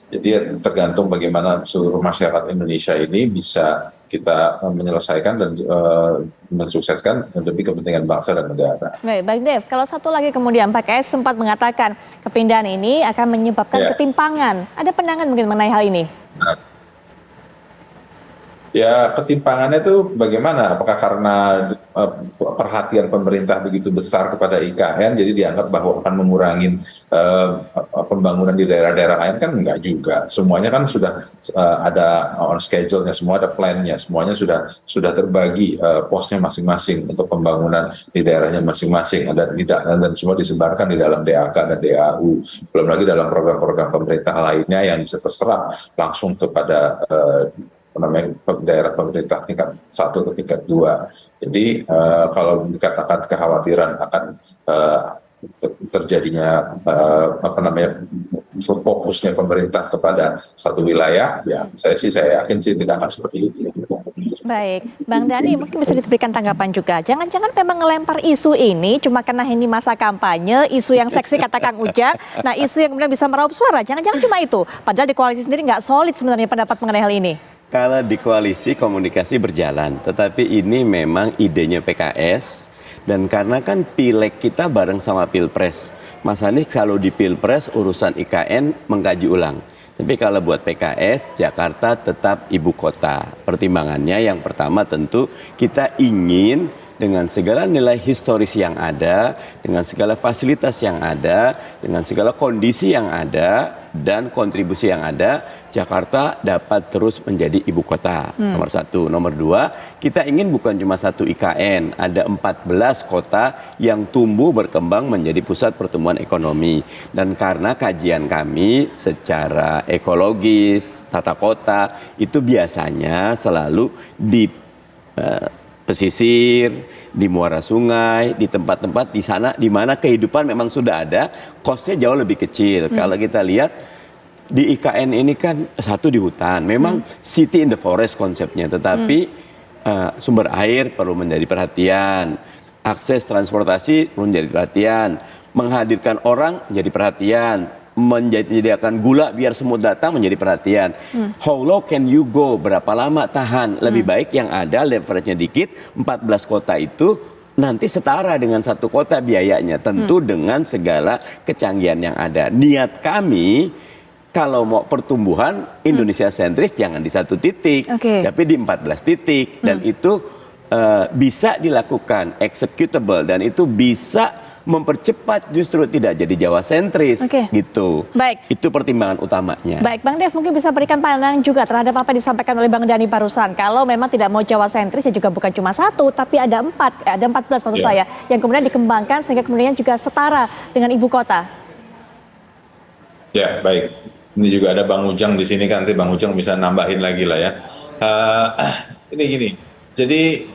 Jadi tergantung bagaimana seluruh masyarakat Indonesia ini bisa kita menyelesaikan dan mensukseskan demi kepentingan bangsa dan negara. Baik, Bang Dev, kalau satu lagi kemudian PKS sempat mengatakan kepindahan ini akan menyebabkan ketimpangan. Ada pandangan mungkin mengenai hal ini? Ya, ketimpangannya itu bagaimana? Apakah karena perhatian pemerintah begitu besar kepada IKN, jadi dianggap bahwa akan mengurangi pembangunan di daerah-daerah lain? Kan enggak juga. Semuanya kan sudah ada on schedule-nya, semua ada plan-nya, semuanya sudah terbagi posnya masing-masing untuk pembangunan di daerahnya masing-masing, dan semua disebarkan di dalam DAK dan DAU. Belum lagi dalam program-program pemerintah lainnya yang bisa terserap langsung kepada daerah pemerintah tingkat 1 atau tingkat 2. Jadi kalau dikatakan kekhawatiran akan terjadinya fokusnya pemerintah kepada satu wilayah, ya saya yakin sih tidak akan seperti itu. Baik, Bang Dhani mungkin bisa diberikan tanggapan juga. Jangan-jangan memang ngelempar isu ini cuma karena ini masa kampanye, isu yang seksi kata Kang Ujang. Nah, isu yang kemudian bisa meraup suara, jangan-jangan cuma itu. Padahal di koalisi sendiri nggak solid sebenarnya pendapat mengenai hal ini. Kalau di koalisi komunikasi berjalan, tetapi ini memang idenya PKS, dan karena kan pileg kita bareng sama pilpres. Mas Anies kalau di pilpres urusan IKN mengkaji ulang. Tapi kalau buat PKS, Jakarta tetap ibu kota. Pertimbangannya yang pertama tentu kita ingin dengan segala nilai historis yang ada, dengan segala fasilitas yang ada, dengan segala kondisi yang ada, dan kontribusi yang ada, Jakarta dapat terus menjadi ibu kota. Nomor satu. Nomor dua, kita ingin bukan cuma satu IKN, ada 14 kota yang tumbuh berkembang menjadi pusat pertumbuhan ekonomi. Dan karena kajian kami secara ekologis, tata kota, itu biasanya selalu di pesisir, di muara sungai, di tempat-tempat di sana di mana kehidupan memang sudah ada, cost-nya jauh lebih kecil. Kalau kita lihat di IKN ini kan satu di hutan, memang city in the forest konsepnya, tetapi sumber air perlu menjadi perhatian, akses transportasi perlu menjadi perhatian, menghadirkan orang menjadi perhatian, menyediakan gula biar semua datang menjadi perhatian. How low can you go? Berapa lama tahan? Lebih baik yang ada leverage-nya dikit, 14 kota itu nanti setara dengan satu kota biayanya, tentu dengan segala kecanggihan yang ada. Niat kami kalau mau pertumbuhan Indonesia sentris jangan di satu titik, tapi di 14 titik, dan itu bisa dilakukan, executable, dan itu bisa mempercepat, justru tidak jadi Jawa sentris gitu. Baik. Itu pertimbangan utamanya. Baik, Bang Dev mungkin bisa berikan pandangan juga terhadap apa yang disampaikan oleh Bang Dhani barusan. Kalau memang tidak mau Jawa sentris, ya juga bukan cuma satu, tapi ada 14 maksud saya, yang kemudian dikembangkan sehingga kemudian juga setara dengan ibu kota. Ya, baik. Ini juga ada Bang Ujang di sini kan, nanti Bang Ujang bisa nambahin lagi lah ya. Ini gini. Jadi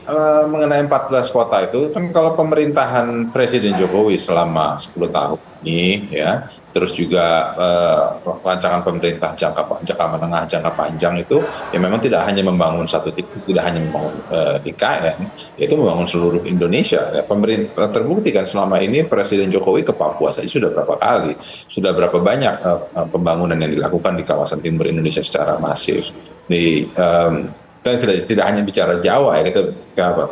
mengenai 14 kota itu kan kalau pemerintahan Presiden Jokowi selama 10 tahun ini ya, terus juga rancangan pemerintah jangka menengah, jangka panjang itu ya memang tidak hanya membangun satu titik, tidak hanya membangun IKN, itu membangun seluruh Indonesia. Ya, pemerintah terbukti kan selama ini Presiden Jokowi ke Papua saja sudah berapa kali, sudah berapa banyak pembangunan yang dilakukan di kawasan timur Indonesia secara masif. Kita tidak hanya bicara Jawa ya, kita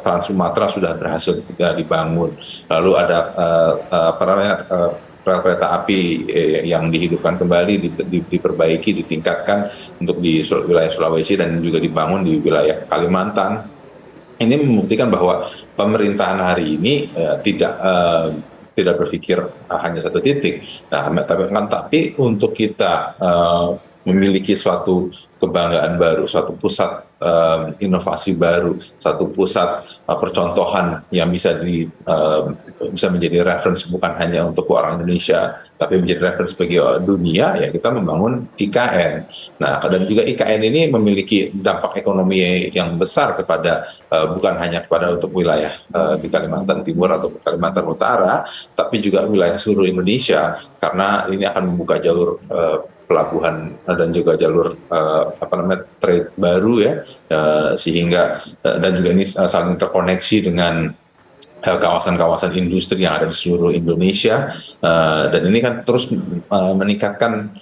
Trans Sumatera sudah berhasil dibangun. Lalu ada rel kereta api yang dihidupkan kembali, diperbaiki, ditingkatkan untuk di wilayah Sulawesi dan juga dibangun di wilayah Kalimantan. Ini membuktikan bahwa pemerintahan hari ini tidak berpikir hanya satu titik. Tapi untuk kita memiliki suatu kebanggaan baru, suatu pusat inovasi baru, satu pusat percontohan yang bisa menjadi reference bukan hanya untuk orang Indonesia, tapi menjadi reference bagi dunia, ya kita membangun IKN. Nah, dan juga IKN ini memiliki dampak ekonomi yang besar kepada bukan hanya kepada untuk wilayah di Kalimantan Timur atau Kalimantan Utara, tapi juga wilayah seluruh Indonesia, karena ini akan membuka jalur pelabuhan dan juga jalur trade baru ya, sehingga dan juga ini saling terkoneksi dengan kawasan-kawasan industri yang ada di seluruh Indonesia, dan ini kan terus meningkatkan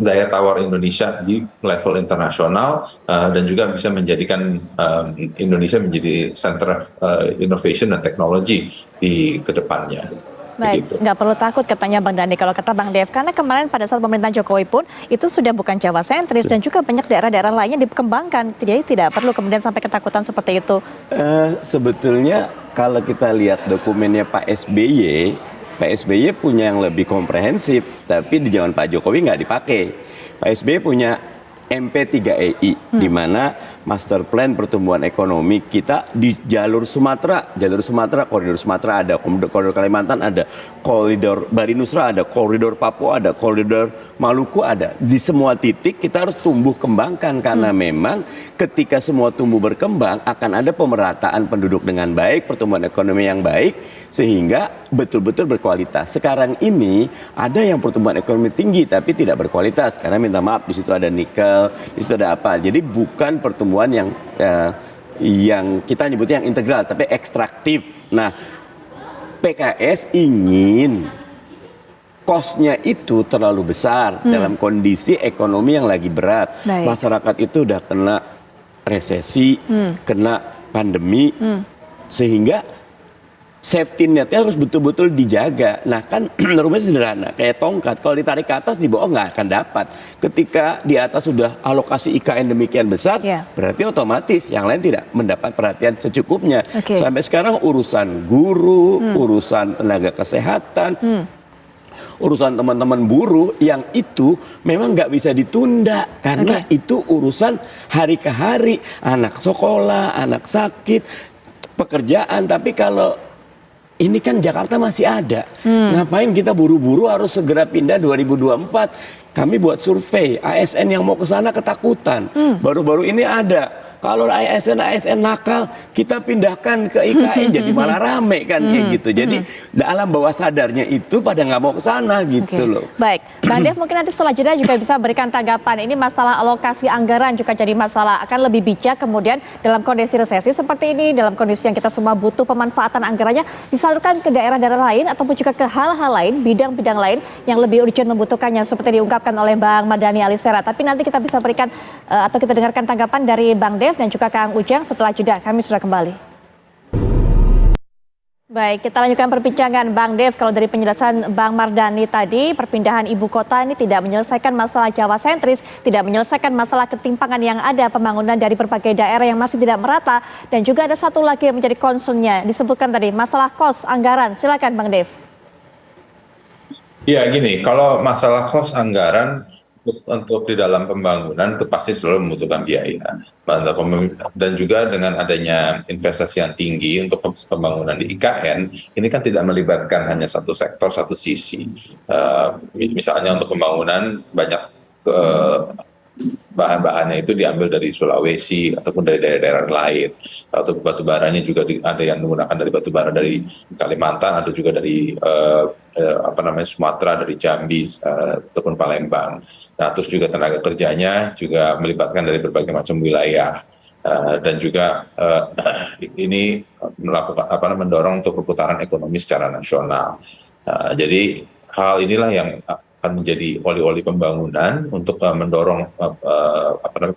daya tawar Indonesia di level internasional, dan juga bisa menjadikan Indonesia menjadi center of innovation dan teknologi di kedepannya. Baik, nggak perlu takut katanya Bang Dhani kalau kata Bang Dev, karena kemarin pada saat pemerintahan Jokowi pun itu sudah bukan Jawa sentris dan juga banyak daerah-daerah lainnya dikembangkan, jadi tidak perlu kemudian sampai ketakutan seperti itu. Sebetulnya kalau kita lihat dokumennya Pak SBY punya yang lebih komprehensif, tapi di zaman Pak Jokowi nggak dipakai. Pak SBY punya MP3EI, di mana master plan pertumbuhan ekonomi kita di jalur Sumatera, koridor Sumatera ada, koridor Kalimantan ada, koridor Bari Nusra ada, koridor Papua ada, koridor Maluku ada. Di semua titik kita harus tumbuh kembangkan, karena memang ketika semua tumbuh berkembang akan ada pemerataan penduduk dengan baik, pertumbuhan ekonomi yang baik, sehingga betul-betul berkualitas. Sekarang ini ada yang pertumbuhan ekonomi tinggi tapi tidak berkualitas, karena minta maaf di situ ada nikel, di situ ada apa. Jadi bukan pertumbuhan yang kita nyebutnya yang integral, tapi ekstraktif. Nah, PKS ingin cost-nya itu terlalu besar dalam kondisi ekonomi yang lagi berat. Masyarakat itu udah kena resesi, kena pandemi, sehingga safety netnya harus betul-betul dijaga. Nah kan rumusnya sederhana, kayak tongkat, kalau ditarik ke atas di bawah nggak akan dapat. Ketika di atas sudah alokasi IKN demikian besar, berarti otomatis yang lain tidak mendapat perhatian secukupnya. Sampai sekarang urusan guru, urusan tenaga kesehatan, urusan teman-teman buruh yang itu memang nggak bisa ditunda karena itu urusan hari ke hari, anak sekolah, anak sakit, pekerjaan. Tapi kalau ini kan Jakarta masih ada. Ngapain kita buru-buru harus segera pindah 2024? Kami buat survei, ASN yang mau ke sana ketakutan. Baru-baru ini ada. Kalau ASN nakal, kita pindahkan ke IKN jadi malah rame kan kayak gitu. Jadi dalam bawah sadarnya itu pada nggak mau ke sana gitu loh. Baik, Bang Dev mungkin nanti setelah jeda juga bisa berikan tanggapan. Ini masalah alokasi anggaran juga jadi masalah. Akan lebih bijak kemudian dalam kondisi resesi seperti ini, dalam kondisi yang kita semua butuh pemanfaatan anggarannya disalurkan ke daerah-daerah lain ataupun juga ke hal-hal lain, bidang-bidang lain yang lebih urgent membutuhkannya seperti diungkapkan oleh Bang Mardhani Alisera. Tapi nanti kita bisa berikan atau kita dengarkan tanggapan dari Bang Dev dan juga Kang Ujang setelah jeda. Kami sudah kembali. Baik, kita lanjutkan perbincangan Bang Dev. Kalau dari penjelasan Bang Mardhani tadi, perpindahan ibu kota ini tidak menyelesaikan masalah Jawa sentris, tidak menyelesaikan masalah ketimpangan yang ada, pembangunan dari berbagai daerah yang masih tidak merata, dan juga ada satu lagi yang menjadi concernnya, disebutkan tadi masalah kos anggaran. Silakan Bang Dev. Ya gini, kalau masalah kos anggaran untuk di dalam pembangunan itu pasti selalu membutuhkan biaya. Dan juga dengan adanya investasi yang tinggi untuk pembangunan di IKN, ini kan tidak melibatkan hanya satu sektor, satu sisi. Misalnya untuk pembangunan banyak bahan-bahannya itu diambil dari Sulawesi ataupun dari daerah-daerah lain. Atau batu baranya juga ada yang menggunakan dari batu bara dari Kalimantan, ada juga dari Sumatera, dari Jambi ataupun Palembang. Nah, terus juga tenaga kerjanya juga melibatkan dari berbagai macam wilayah. Dan juga ini mendorong untuk perputaran ekonomi secara nasional. Jadi hal inilah yang akan menjadi oli-oli pembangunan untuk mendorong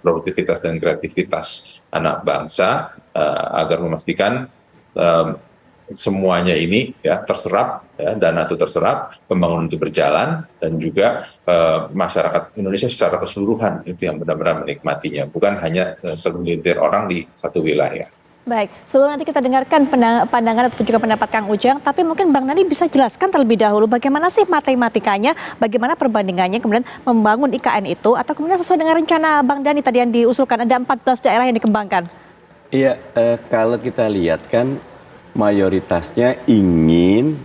produktivitas dan kreativitas anak bangsa agar memastikan semuanya ini ya terserap, dana itu terserap, pembangunan itu berjalan, dan juga masyarakat Indonesia secara keseluruhan itu yang benar-benar menikmatinya, bukan hanya segelintir orang di satu wilayah. Baik, sebelum nanti kita dengarkan pandangan atau juga pendapat Kang Ujang, tapi mungkin Bang Nani bisa jelaskan terlebih dahulu bagaimana sih matematikanya, bagaimana perbandingannya kemudian membangun IKN itu, atau kemudian sesuai dengan rencana Bang Dhani tadi yang diusulkan, ada 14 daerah yang dikembangkan. Iya, kalau kita lihat kan mayoritasnya ingin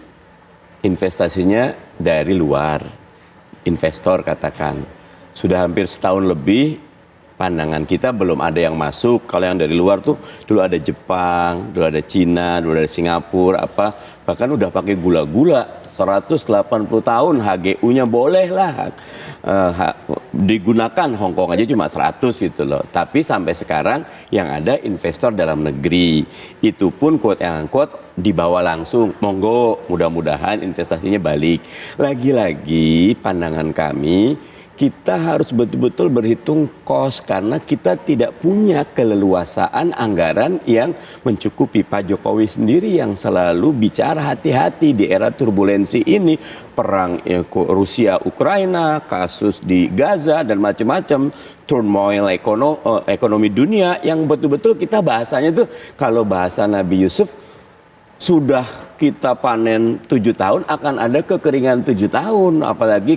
investasinya dari luar, investor katakan. Sudah hampir setahun lebih, pandangan kita belum ada yang masuk. Kalau yang dari luar tuh dulu ada Jepang, dulu ada Cina, dulu ada Singapura, bahkan udah pakai gula-gula 180 tahun HGU-nya boleh lah digunakan. Hong Kong aja cuma 100 gitu loh. Tapi sampai sekarang yang ada investor dalam negeri, itu pun quote and unquote dibawa langsung, monggo, mudah-mudahan investasinya balik. Lagi-lagi pandangan kami, kita harus betul-betul berhitung kos karena kita tidak punya keleluasaan anggaran yang mencukupi. Pak Jokowi sendiri yang selalu bicara hati-hati di era turbulensi ini, perang Rusia Ukraina, kasus di Gaza dan macam-macam, turmoil ekonomi dunia yang betul-betul kita bahasanya tuh, kalau bahasa Nabi Yusuf, sudah kita panen 7 tahun akan ada kekeringan 7 tahun, apalagi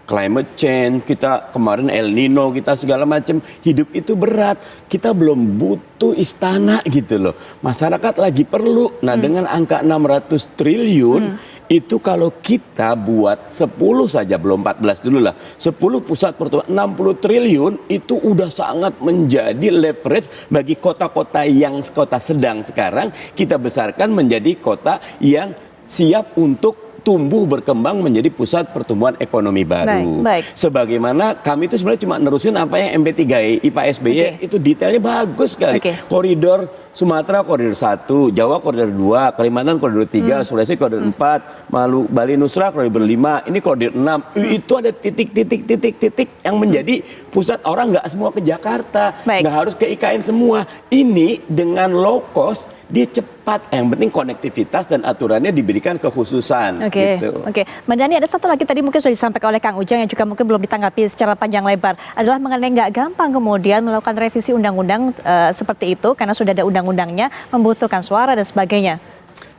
climate change, kita kemarin El Nino, kita segala macam, hidup itu berat. Kita belum butuh istana gitu loh. Masyarakat lagi perlu. Nah, dengan angka 600 triliun itu kalau kita buat 10 saja, belum 14 dulu lah. 10 pusat pertumbuhan 60 triliun itu udah sangat menjadi leverage bagi kota-kota yang kota sedang sekarang kita besarkan menjadi kota yang siap untuk tumbuh berkembang menjadi pusat pertumbuhan ekonomi baru. Baik. Sebagaimana kami itu sebenarnya cuma nerusin apa yang MP3I, IPA SBY itu detailnya bagus sekali. Koridor Sumatera koridor 1, Jawa koridor 2, Kalimantan koridor 3, Sulawesi koridor 4, Bali Nusra koridor 5, ini koridor 6. Itu ada titik-titik yang menjadi pusat. Orang nggak semua ke Jakarta, nggak harus ke IKN semua. Ini dengan low cost dia cepat. Yang penting konektivitas dan aturannya diberikan kekhususan. Oke, gitu. oke. Mbak Dhani, ada satu lagi tadi mungkin sudah disampaikan oleh Kang Ujang yang juga mungkin belum ditanggapi secara panjang lebar, adalah mengenai nggak gampang kemudian melakukan revisi undang-undang seperti itu karena sudah ada undang-undangnya, membutuhkan suara dan sebagainya.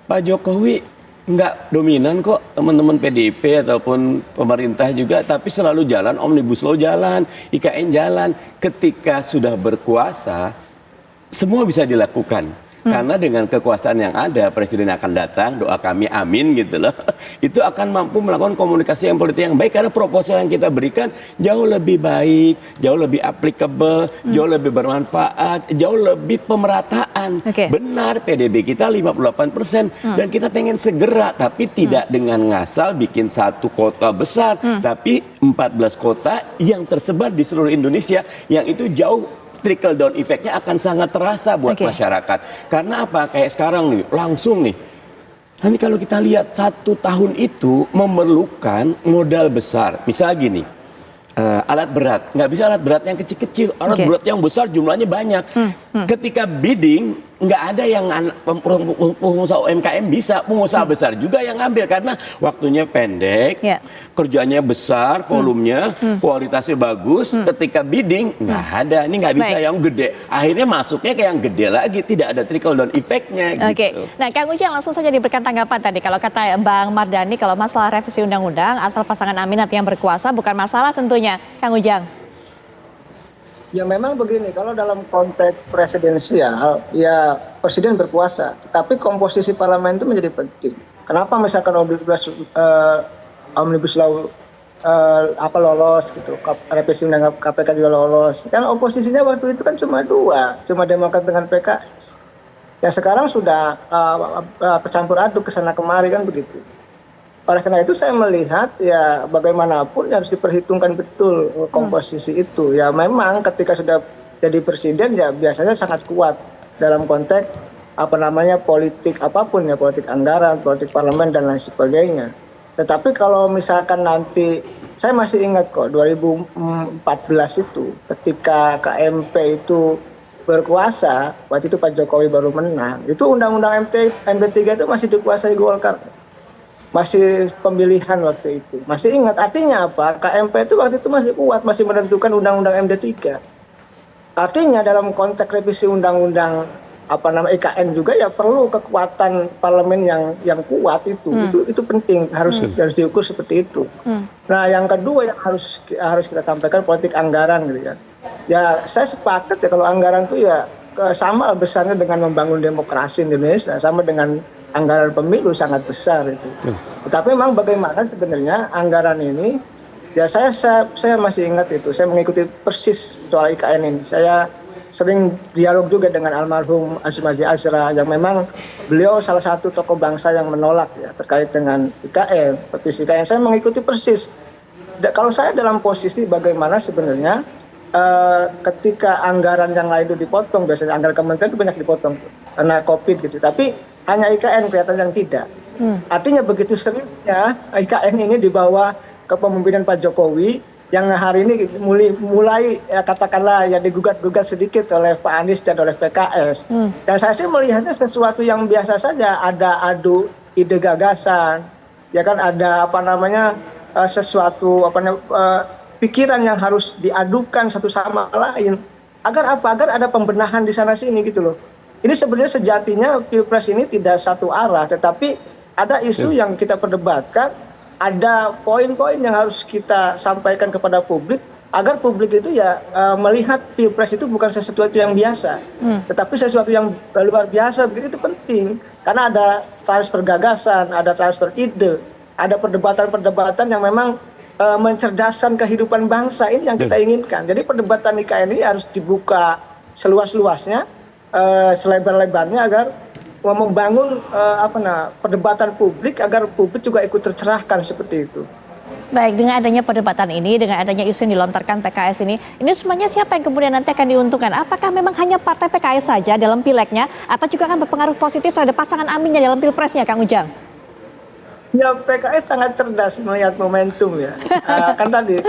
Pak Jokowi nggak dominan kok, teman-teman PDIP ataupun pemerintah juga, tapi selalu jalan, Omnibus Law jalan, IKN jalan. Ketika sudah berkuasa, semua bisa dilakukan. Karena dengan kekuasaan yang ada, Presiden akan datang, doa kami amin gitu loh. Itu akan mampu melakukan komunikasi yang politik yang baik, karena proposal yang kita berikan jauh lebih baik, jauh lebih applicable, jauh lebih bermanfaat, jauh lebih pemerataan. Benar, PDB kita 58% dan kita pengen segera, tapi tidak dengan ngasal bikin satu kota besar, tapi 14 kota yang tersebar di seluruh Indonesia, yang itu jauh trickle down effect-nya akan sangat terasa buat masyarakat. Karena apa? Kayak sekarang nih, langsung nih. Nanti kalau kita lihat 1 tahun itu memerlukan modal besar. Misalnya gini, alat berat. Nggak bisa alat berat yang kecil-kecil. Alat berat yang besar jumlahnya banyak. Ketika bidding, nggak ada yang pengusaha UMKM bisa. Pengusaha besar juga yang ngambil. Karena waktunya pendek, kerjanya besar, volumenya, kualitasnya bagus. Ketika bidding, nggak ada. Ini nggak bisa yang gede. Akhirnya masuknya ke yang gede lagi. Tidak ada trickle down effect-nya. Gitu. Nah, Kang Ujang langsung saja diberikan tanggapan tadi. Kalau kata Bang Mardhani, kalau masalah revisi undang-undang, asal pasangan Amin nanti yang berkuasa, bukan masalah tentunya. Kang Ujang. Ya memang begini, kalau dalam konteks presidensial, ya presiden berkuasa, tapi komposisi parlemen itu menjadi penting. Kenapa misalkan Omnibus Law lolos gitu, revisi undang KPK juga lolos. Kan oposisinya waktu itu kan cuma 2, cuma Demokrat dengan PKS. Yang sekarang sudah bercampur aduk kesana kemari kan begitu. Oleh karena itu saya melihat ya bagaimanapun harus diperhitungkan betul komposisi itu. Ya memang ketika sudah jadi presiden ya biasanya sangat kuat dalam konteks politik apapun ya, politik anggaran, politik parlemen dan lain sebagainya. Tetapi kalau misalkan nanti, saya masih ingat kok 2014 itu ketika KMP itu berkuasa, waktu itu Pak Jokowi baru menang, itu undang-undang MD3 itu masih dikuasai Golkar. Masih pemilihan waktu itu. Masih ingat, artinya apa? KMP itu waktu itu masih kuat, masih menentukan undang-undang MD3. Artinya dalam konteks revisi undang-undang IKN juga ya perlu kekuatan parlemen yang kuat itu. Itu penting, harus diukur seperti itu. Nah, yang kedua yang harus kita sampaikan politik anggaran gitu ya. Ya, saya sepakat ya kalau anggaran itu ya sama besarnya dengan membangun demokrasi di Indonesia, sama dengan anggaran pemilu sangat besar itu. Tapi memang bagaimana sebenarnya anggaran ini, ya saya masih ingat itu, saya mengikuti persis soal IKN ini. Saya sering dialog juga dengan almarhum Hasyim Aziz Azra, yang memang beliau salah satu tokoh bangsa yang menolak ya terkait dengan IKN, petisi IKN. Saya mengikuti persis. Kalau saya dalam posisi bagaimana sebenarnya ketika anggaran yang lain itu dipotong, biasanya anggaran kementerian itu banyak dipotong karena COVID gitu. Tapi hanya IKN kelihatan yang tidak. Artinya begitu seringnya IKN ini dibawa ke kepemimpinan Pak Jokowi yang hari ini mulai ya katakanlah ya digugat-gugat sedikit oleh Pak Anies dan oleh PKS. Dan saya sih melihatnya sesuatu yang biasa saja, ada adu ide gagasan, ya kan, ada sesuatu pikiran yang harus diadukan satu sama lain. Agar apa? Agar ada pembenahan di sana sini gitu loh. Ini sebenarnya sejatinya Pilpres ini tidak satu arah, tetapi ada isu yang kita perdebatkan, ada poin-poin yang harus kita sampaikan kepada publik, agar publik itu ya melihat Pilpres itu bukan sesuatu yang biasa, tetapi sesuatu yang luar biasa. Begitu itu penting, karena ada transfer gagasan, ada transfer ide, ada perdebatan-perdebatan yang memang mencerdaskan kehidupan bangsa. Ini yang kita inginkan. Jadi perdebatan IKN ini harus dibuka seluas-luasnya, selebar-lebarnya, agar membangun perdebatan publik, agar publik juga ikut tercerahkan seperti itu. Baik, dengan adanya perdebatan ini, dengan adanya isu yang dilontarkan PKS ini semuanya siapa yang kemudian nanti akan diuntungkan? Apakah memang hanya partai PKS saja dalam pileknya, atau juga akan berpengaruh positif terhadap pasangan Aminnya dalam pilpresnya, Kang Ujang? Ya, PKS sangat cerdas melihat momentum ya. Kan tadi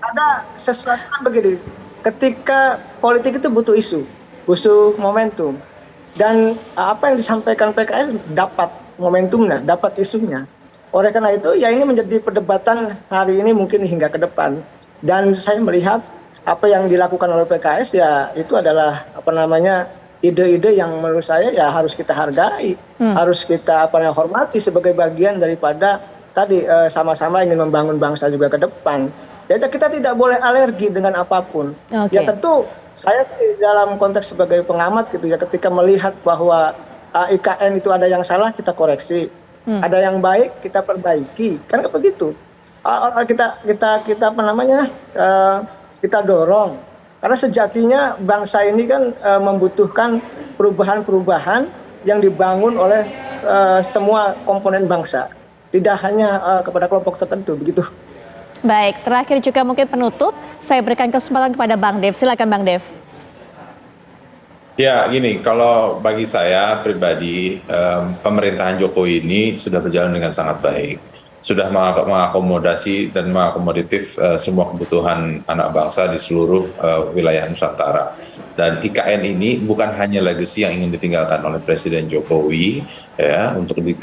ada sesuatu kan begini, ketika politik itu butuh isu, butuh momentum. Dan apa yang disampaikan PKS dapat momentumnya, dapat isunya. Oleh karena itu, ya ini menjadi perdebatan hari ini mungkin hingga ke depan. Dan saya melihat apa yang dilakukan oleh PKS ya itu adalah ide-ide yang menurut saya ya harus kita hargai, harus kita hormati sebagai bagian daripada tadi sama-sama ingin membangun bangsa juga ke depan. Ya kita tidak boleh alergi dengan apapun. Ya tentu saya dalam konteks sebagai pengamat gitu ya, ketika melihat bahwa IKN itu ada yang salah kita koreksi, ada yang baik kita perbaiki, kan begitu. Kita dorong, karena sejatinya bangsa ini kan membutuhkan perubahan-perubahan yang dibangun oleh semua komponen bangsa, tidak hanya kepada kelompok tertentu, begitu. Baik, terakhir juga mungkin penutup, saya berikan kesempatan kepada Bang Dev. Silakan Bang Dev. Ya, gini, kalau bagi saya pribadi, pemerintahan Jokowi ini sudah berjalan dengan sangat baik. Sudah mengakomodasi dan mengakomodatif semua kebutuhan anak bangsa di seluruh wilayah Nusantara. Dan IKN ini bukan hanya legacy yang ingin ditinggalkan oleh Presiden Jokowi ya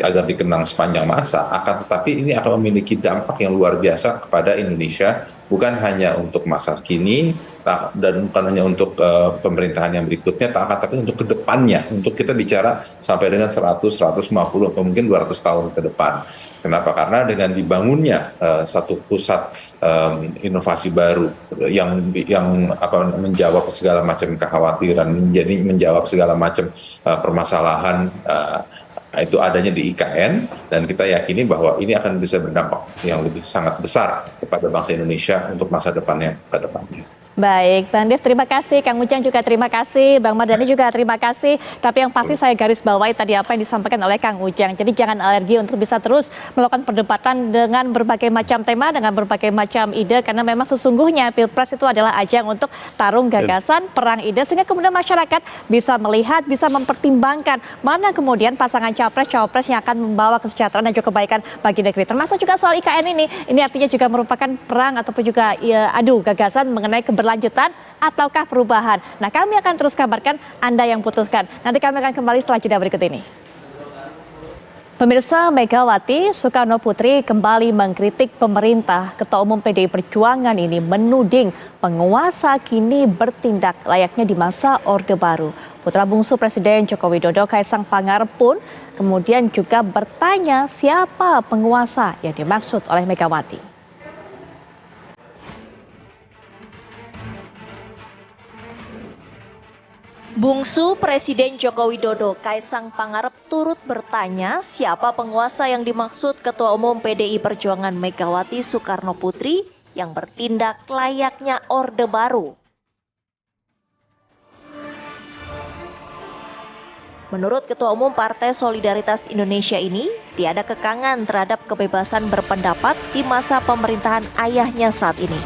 agar dikenang sepanjang masa, akan tetapi ini akan memiliki dampak yang luar biasa kepada Indonesia, bukan hanya untuk masa kini dan bukan hanya untuk pemerintahan yang berikutnya, tapi untuk kedepannya, untuk kita bicara sampai dengan 100, 150 atau mungkin 200 tahun ke depan. Kenapa? Karena dengan dibangunnya satu pusat inovasi baru yang menjawab segala macam kekhawatiran, menjawab segala macam permasalahan itu adanya di IKN, dan kita yakini bahwa ini akan bisa berdampak yang lebih sangat besar kepada bangsa Indonesia untuk masa depannya ke depannya. Baik, Bang Dev terima kasih, Kang Ujang juga terima kasih, Bang Mardhani juga terima kasih. Tapi yang pasti saya garis bawahi tadi apa yang disampaikan oleh Kang Ujang. Jadi jangan alergi untuk bisa terus melakukan perdebatan dengan berbagai macam tema, dengan berbagai macam ide. Karena memang sesungguhnya Pilpres itu adalah ajang untuk tarung gagasan, perang ide. Sehingga kemudian masyarakat bisa melihat, bisa mempertimbangkan mana kemudian pasangan capres-cawapres yang akan membawa kesejahteraan dan juga kebaikan bagi negeri. Termasuk juga soal IKN ini. Ini artinya juga merupakan perang ataupun juga adu gagasan mengenai keberlanjutan ataukah perubahan. Nah, kami akan terus kabarkan, Anda yang putuskan. Nanti kami akan kembali setelah jeda berikut ini. Pemirsa, Megawati Soekarno Putri kembali mengkritik pemerintah. Ketua Umum PDI Perjuangan ini menuding penguasa kini bertindak layaknya di masa Orde Baru. Putra bungsu Presiden Joko Widodo, Kaisang Pangarep pun kemudian juga bertanya siapa penguasa yang dimaksud oleh Megawati. Bungsu Presiden Joko Widodo, Kaisang Pangarep turut bertanya siapa penguasa yang dimaksud Ketua Umum PDI Perjuangan Megawati Soekarno Putri yang bertindak layaknya Orde Baru. Menurut Ketua Umum Partai Solidaritas Indonesia ini, tiada kekangan terhadap kebebasan berpendapat di masa pemerintahan ayahnya saat ini.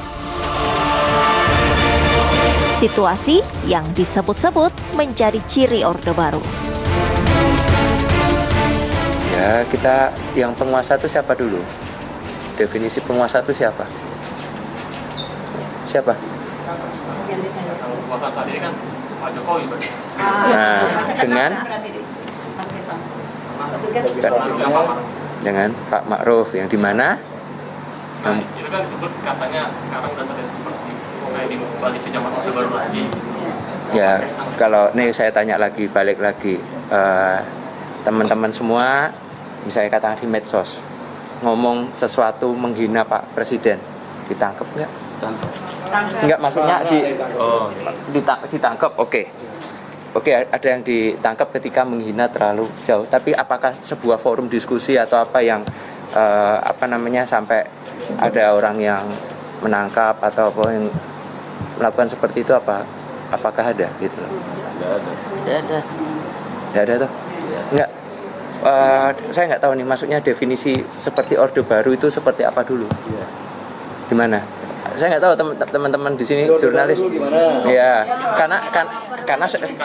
Situasi yang disebut-sebut menjadi ciri Orde Baru. Ya, kita yang penguasa itu siapa dulu? Definisi penguasa itu siapa? Siapa? Penguasa saat ini kan Pak Jokowi. Nah, dengan Pak Ma'ruf yang di mana? Nah, itu kan disebut katanya sekarang udah terjadi seperti ini balik ke zaman Orde Baru lagi. Ya, kalau nih saya tanya lagi, balik lagi, teman-teman semua, misalnya katakan di medsos, ngomong sesuatu menghina Pak Presiden, ditangkap nggak? Nggak, maksudnya ditangkap, oke, ada yang ditangkap ketika menghina terlalu jauh. Tapi apakah sebuah forum diskusi atau apa yang sampai ada orang yang menangkap atau apa yang melakukan seperti itu, apakah ada gitu loh? Tidak ada tuh? Enggak. Saya nggak tahu nih, maksudnya definisi seperti Orde Baru itu seperti apa dulu? Gimana? Saya nggak tahu, teman-teman di sini jurnalis. Ya,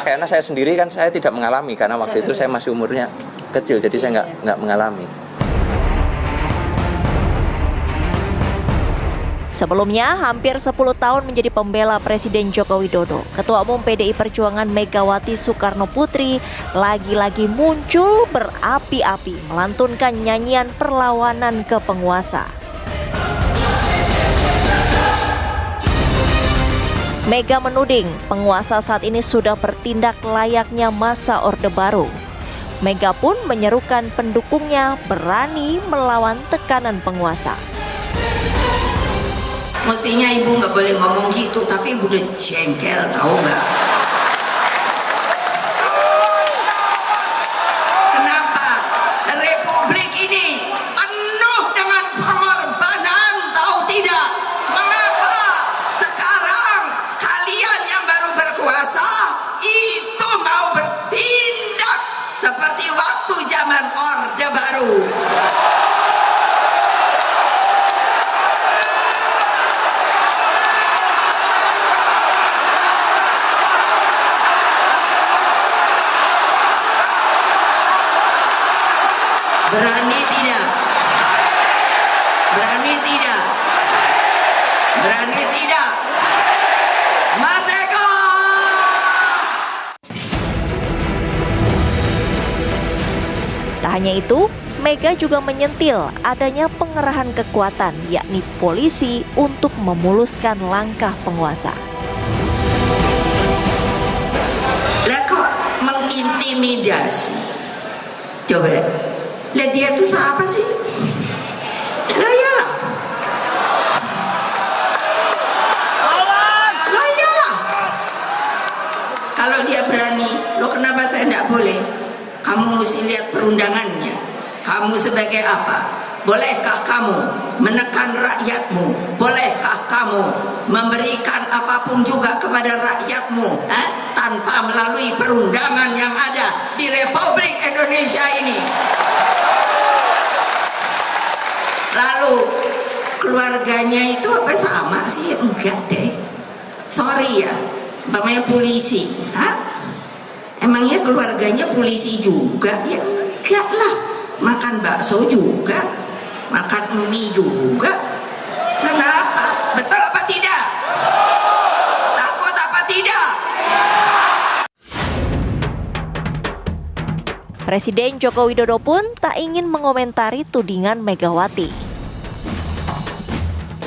karena saya sendiri kan saya tidak mengalami, karena waktu itu saya masih umurnya kecil, jadi saya nggak mengalami. Sebelumnya, hampir 10 tahun menjadi pembela Presiden Joko Widodo, Ketua Umum PDI Perjuangan Megawati Soekarno Putri lagi-lagi muncul berapi-api melantunkan nyanyian perlawanan ke penguasa. Mega menuding penguasa saat ini sudah bertindak layaknya masa Orde Baru. Mega pun menyerukan pendukungnya berani melawan tekanan penguasa. Mestinya ibu nggak boleh ngomong gitu, tapi ibu udah jengkel, tahu nggak? Kenapa Republik ini penuh dengan pengorbanan, tahu tidak? Mengapa sekarang kalian yang baru berkuasa itu mau bertindak seperti waktu zaman Orde Baru? Berani tidak? Berani tidak? Berani tidak? Merdeka! Tak hanya itu, Mega juga menyentil adanya pengerahan kekuatan, yakni polisi, untuk memuluskan langkah penguasa. Lah kok mengintimidasi? Coba. Lah dia tuh siapa sih? Lah iyalah. Lah iyalah. Kalau dia berani, lo kenapa saya tidak boleh? Kamu mesti lihat perundangannya. Kamu sebagai apa? Bolehkah kamu menekan rakyatmu? Bolehkah kamu memberikan apapun juga kepada rakyatmu tanpa melalui perundangan yang ada di Republik Indonesia ini? Lalu keluarganya itu apa sama sih? Enggak deh. Sorry ya, namanya polisi. Emangnya keluarganya polisi juga? Ya enggak lah. Makan bakso juga, makan mie juga. Kenapa? Betul apa tidak? Takut apa tidak? Presiden Joko Widodo pun tak ingin mengomentari tudingan Megawati.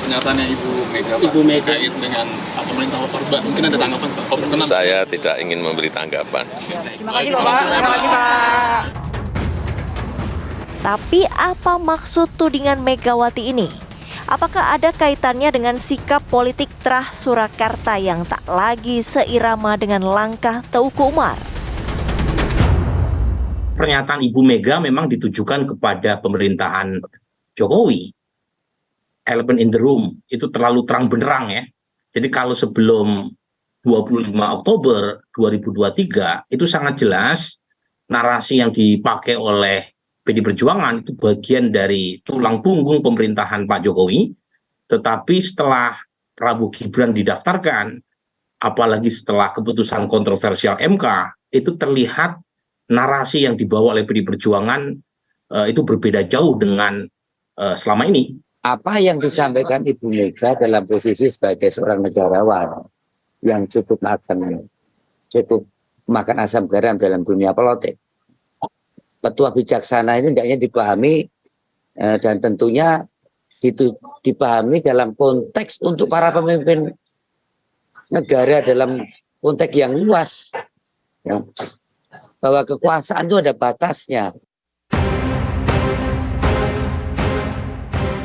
Pernyataannya Ibu Mega, Pak, terkait dengan pemerintah Orba, mungkin ada tanggapan Pak? Saya tidak ingin memberi tanggapan. Terima kasih Pak. Terima kasih Pak. Tapi apa maksud tudingan Megawati ini? Apakah ada kaitannya dengan sikap politik Trah Surakarta yang tak lagi seirama dengan langkah Teuku Umar? Pernyataan Ibu Mega memang ditujukan kepada pemerintahan Jokowi. Elephant in the room itu terlalu terang benderang ya. Jadi kalau sebelum 25 Oktober 2023 itu sangat jelas narasi yang dipakai oleh PD Perjuangan itu bagian dari tulang punggung pemerintahan Pak Jokowi. Tetapi setelah Prabowo Gibran didaftarkan, apalagi setelah keputusan kontroversial MK, itu terlihat narasi yang dibawa oleh PD Perjuangan itu berbeda jauh dengan selama ini. Apa yang disampaikan Ibu Mega dalam posisi sebagai seorang negarawan yang cukup makan asam garam dalam dunia politik. Petua bijaksana ini hendaknya dipahami dan tentunya dipahami dalam konteks untuk para pemimpin negara dalam konteks yang luas. Ya. Bahwa kekuasaan itu ada batasnya.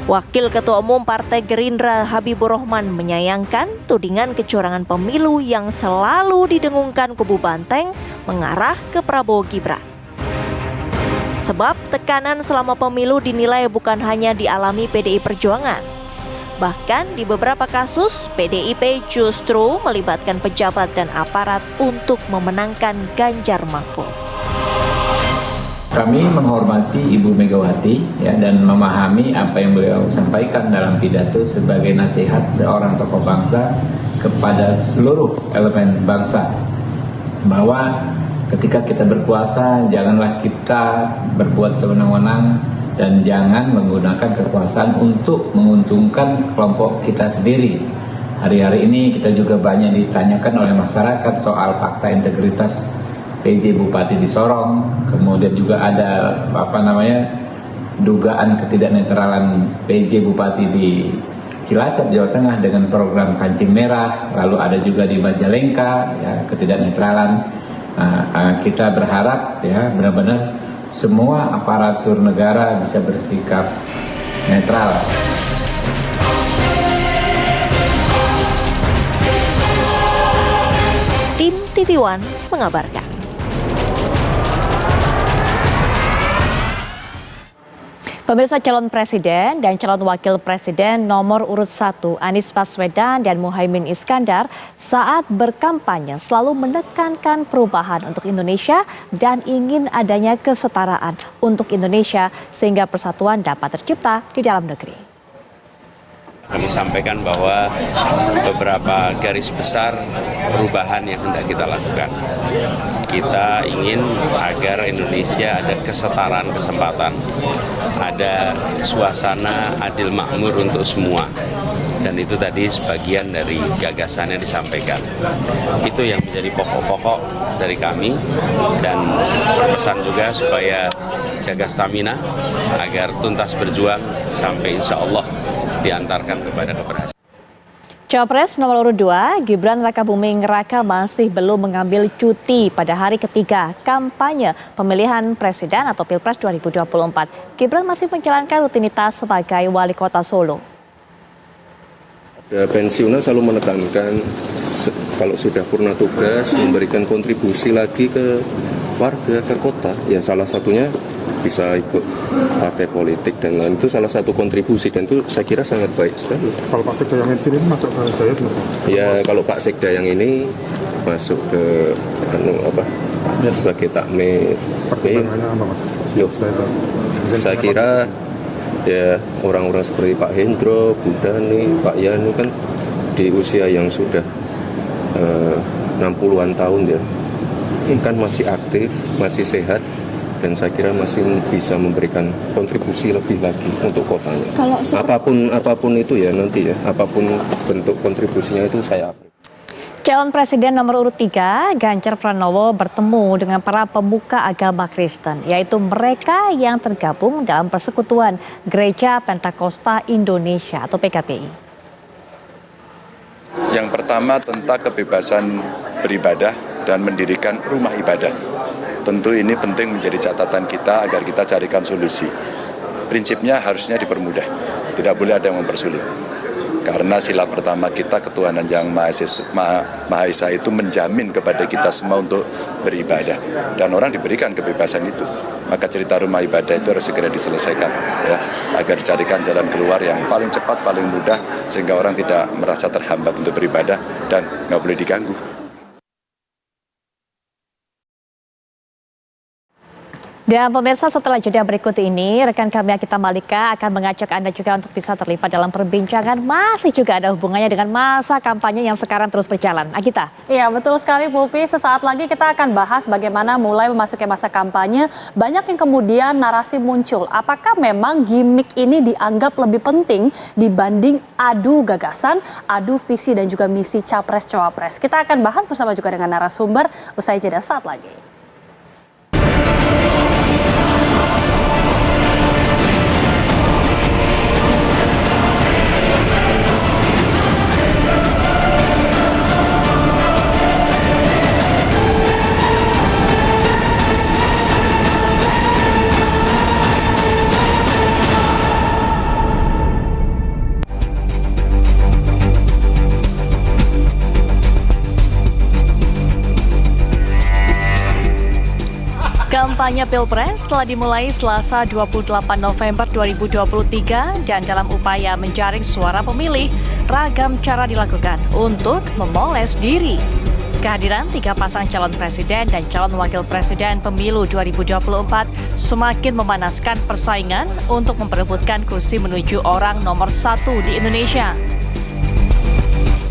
Wakil Ketua Umum Partai Gerindra Habibur Rahman menyayangkan tudingan kecurangan pemilu yang selalu didengungkan kubu Banteng mengarah ke Prabowo Gibran. Sebab tekanan selama pemilu dinilai bukan hanya dialami PDI Perjuangan. Bahkan di beberapa kasus PDIP justru melibatkan pejabat dan aparat untuk memenangkan Ganjar Mahfud. Kami menghormati Ibu Megawati ya, dan memahami apa yang beliau sampaikan dalam pidato sebagai nasihat seorang tokoh bangsa kepada seluruh elemen bangsa. Bahwa ketika kita berkuasa, janganlah kita berbuat sewenang-wenang dan jangan menggunakan kekuasaan untuk menguntungkan kelompok kita sendiri. Hari-hari ini kita juga banyak ditanyakan oleh masyarakat soal fakta integritas PJ Bupati di Sorong, kemudian juga ada dugaan ketidaknetralan PJ Bupati di Cilacap, Jawa Tengah dengan program Kancing Merah, lalu ada juga di Majalengka ya, ketidaknetralan. Kita berharap ya benar-benar semua aparatur negara bisa bersikap netral. Tim TV One mengabarkan. Pemirsa, calon presiden dan calon wakil presiden nomor urut 1 Anies Baswedan dan Muhaimin Iskandar saat berkampanye selalu menekankan perubahan untuk Indonesia dan ingin adanya kesetaraan untuk Indonesia sehingga persatuan dapat tercipta di dalam negeri. Kami sampaikan bahwa beberapa garis besar perubahan yang hendak kita lakukan. Kita ingin agar Indonesia ada kesetaraan kesempatan, ada suasana adil makmur untuk semua. Dan itu tadi sebagian dari gagasan yang disampaikan. Itu yang menjadi pokok-pokok dari kami, dan pesan juga supaya jaga stamina agar tuntas berjuang sampai insya Allah diantarkan kepada keberhasilan. Cawapres nomor urut 2, Gibran Rakabuming Raka masih belum mengambil cuti pada hari ketiga kampanye pemilihan presiden atau Pilpres 2024. Gibran masih menjalankan rutinitas sebagai wali kota Solo. Pensiunnya selalu menekankan kalau sudah purna tugas memberikan kontribusi lagi ke warga, ke kota. Ya salah satunya bisa ikut partai politik dan lain, itu salah satu kontribusi dan itu saya kira sangat baik sekali. Kalau Pak Sekda yang di sini masuk ke saya ya, kalau Pak Sekda yang ini masuk ke sebagai takmir. Pertimbangannya apa, Mas? Saya kira ya orang-orang seperti Pak Hendro, Bu Dhani, Pak Yani kan di usia yang sudah 60-an tahun ya, kan masih aktif, masih sehat, dan saya kira masih bisa memberikan kontribusi lebih lagi untuk kotanya. Apapun itu ya nanti ya, apapun bentuk kontribusinya itu saya apresiasi. Calon Presiden nomor urut 3, Ganjar Pranowo bertemu dengan para pemuka agama Kristen, yaitu mereka yang tergabung dalam Persekutuan Gereja Pentakosta Indonesia atau PKPI. Yang pertama tentang kebebasan beribadah dan mendirikan rumah ibadah. Tentu ini penting menjadi catatan kita agar kita carikan solusi. Prinsipnya harusnya dipermudah, tidak boleh ada yang mempersulit. Karena sila pertama kita, ketuhanan yang Maha Esa itu menjamin kepada kita semua untuk beribadah. Dan orang diberikan kebebasan itu. Maka cerita rumah ibadah itu harus segera diselesaikan, ya, agar dicarikan jalan keluar yang paling cepat, paling mudah, sehingga orang tidak merasa terhambat untuk beribadah dan nggak boleh diganggu. Dan pemirsa, setelah jeda berikut ini, rekan kami Akita Malika akan mengajak Anda juga untuk bisa terlibat dalam perbincangan. Masih juga ada hubungannya dengan masa kampanye yang sekarang terus berjalan. Akita. Iya, betul sekali Pulpi. Sesaat lagi kita akan bahas bagaimana mulai memasuki masa kampanye. Banyak yang kemudian narasi muncul. Apakah memang gimmick ini dianggap lebih penting dibanding adu gagasan, adu visi dan juga misi Capres-Cawapres? Kita akan bahas bersama juga dengan narasumber usai jeda saat lagi. Kampanye Pilpres telah dimulai Selasa 28 November 2023 dan dalam upaya menjaring suara pemilih, ragam cara dilakukan untuk memoles diri. Kehadiran 3 pasang calon presiden dan calon wakil presiden pemilu 2024 semakin memanaskan persaingan untuk memperebutkan kursi menuju orang nomor 1 di Indonesia.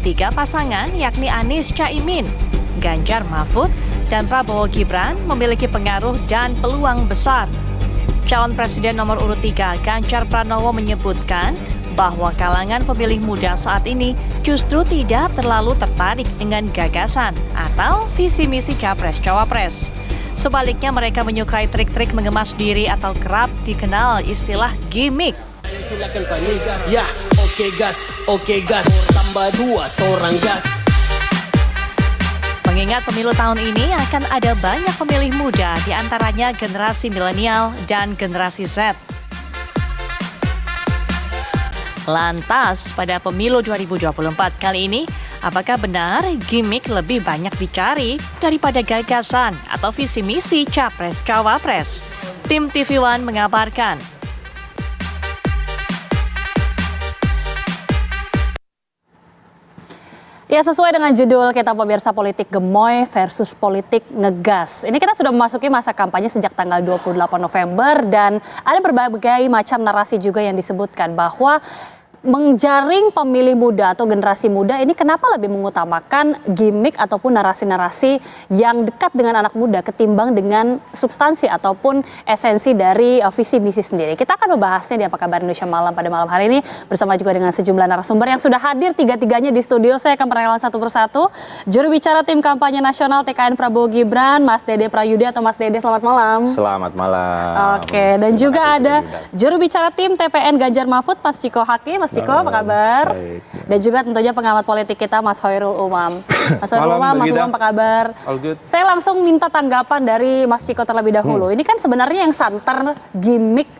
3 pasangan yakni Anies Caimin, Ganjar Mahfud, dan Prabowo Gibran memiliki pengaruh dan peluang besar. Calon Presiden nomor urut 3 Ganjar Pranowo menyebutkan bahwa kalangan pemilih muda saat ini justru tidak terlalu tertarik dengan gagasan atau visi misi Capres-Cawapres. Sebaliknya mereka menyukai trik-trik mengemas diri atau kerap dikenal istilah gimmick. Silakan kami gas. Ya, oke gas. Tambah 2 orang gas. Mengingat pemilu tahun ini akan ada banyak pemilih muda, diantaranya generasi milenial dan generasi Z. Lantas, pada pemilu 2024 kali ini, apakah benar gimmick lebih banyak dicari daripada gagasan atau visi misi Capres-Cawapres? Tim TV One mengabarkan. Ya, sesuai dengan judul kita pemirsa, politik gemoy versus politik ngegas. Ini kita sudah memasuki masa kampanye sejak tanggal 28 November dan ada berbagai macam narasi juga yang disebutkan bahwa menjaring pemilih muda atau generasi muda ini kenapa lebih mengutamakan gimmick ataupun narasi-narasi yang dekat dengan anak muda ketimbang dengan substansi ataupun esensi dari visi misi sendiri. Kita akan membahasnya di Apa Kabar Indonesia Malam pada malam hari ini bersama juga dengan sejumlah narasumber yang sudah hadir tiga-tiganya di studio. Saya akan perkenalan satu persatu. Juru bicara tim kampanye nasional TKN Prabowo Gibran, Mas Dede Prayudi atau Mas Dede, selamat malam. Selamat malam. Oke, dan juga ada juru bicara tim TPN Ganjar Mahfud, Mas Ciko Hakim. Mas Ciko, apa kabar? Baik. Dan juga tentunya pengamat politik kita, Mas Hoirul Umam. Mas Hoirul Umam, Mas Umam, apa kabar? All good. Saya langsung minta tanggapan dari Mas Ciko terlebih dahulu. Ini kan sebenarnya yang santer gimmick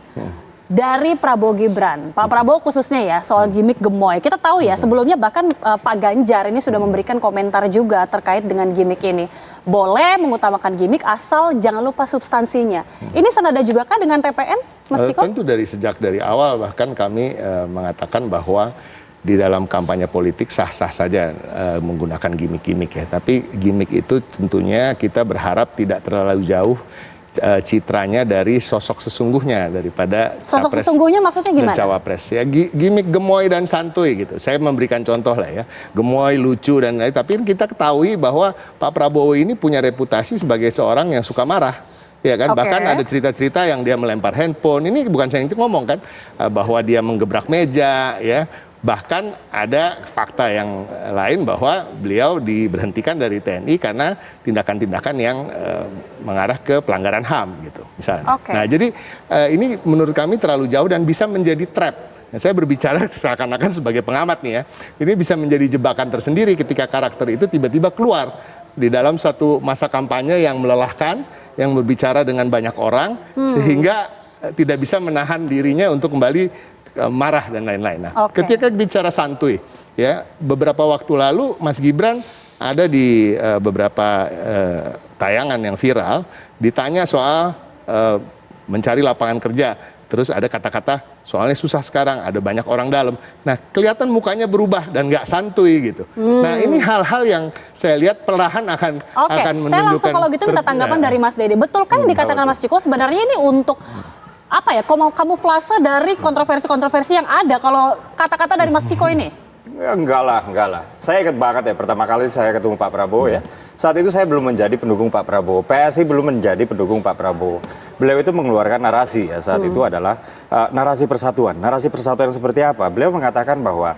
dari Prabowo Gibran. Pak Prabowo khususnya ya, soal gimmick gemoy. Kita tahu ya, sebelumnya bahkan Pak Ganjar ini sudah memberikan komentar juga terkait dengan gimmick ini. Boleh mengutamakan gimmick asal jangan lupa substansinya. Ini senada juga kan dengan TPN? Tentu dari awal bahkan kami mengatakan bahwa di dalam kampanye politik sah-sah saja menggunakan gimmick-gimmick ya. Tapi gimmick itu tentunya kita berharap tidak terlalu jauh citranya dari sosok sesungguhnya daripada sosok capres sesungguhnya maksudnya gimana? Dan cawapres ya, gimmick gemoy dan santuy gitu. Saya memberikan contoh lah ya, gemoy, lucu dan lain. Tapi kita ketahui bahwa Pak Prabowo ini punya reputasi sebagai seorang yang suka marah. Ya kan, bahkan ada cerita-cerita yang dia melempar handphone. Ini bukan saya yang ngomong kan, bahwa dia menggebrak meja, ya. Bahkan ada fakta yang lain bahwa beliau diberhentikan dari TNI karena tindakan-tindakan yang mengarah ke pelanggaran HAM gitu, misalnya. Nah, jadi ini menurut kami terlalu jauh dan bisa menjadi trap. Nah, saya berbicara seakan-akan sebagai pengamat nih ya. Ini bisa menjadi jebakan tersendiri ketika karakter itu tiba-tiba keluar di dalam suatu masa kampanye yang melelahkan, yang berbicara dengan banyak orang, sehingga tidak bisa menahan dirinya untuk kembali marah dan lain-lain. Nah, ketika bicara santuy, ya beberapa waktu lalu Mas Gibran ada di beberapa tayangan yang viral, ditanya soal mencari lapangan kerja. Terus ada kata-kata soalnya susah sekarang, ada banyak orang dalam. Nah, kelihatan mukanya berubah dan nggak santuy gitu. Nah, ini hal-hal yang saya lihat perlahan akan menunjukkan. Saya langsung kalau gitu minta tanggapan dari Mas Dede. Betul kan yang dikatakan Mas Ciko sebenarnya ini untuk apa ya, kamuflase dari kontroversi-kontroversi yang ada kalau kata-kata dari Mas Ciko ini? Ya, enggak lah. Saya ingat banget ya, pertama kali saya ketemu Pak Prabowo ya. Saat itu saya belum menjadi pendukung Pak Prabowo. PSI belum menjadi pendukung Pak Prabowo. Beliau itu mengeluarkan narasi ya, saat itu adalah narasi persatuan. Narasi persatuan seperti apa? Beliau mengatakan bahwa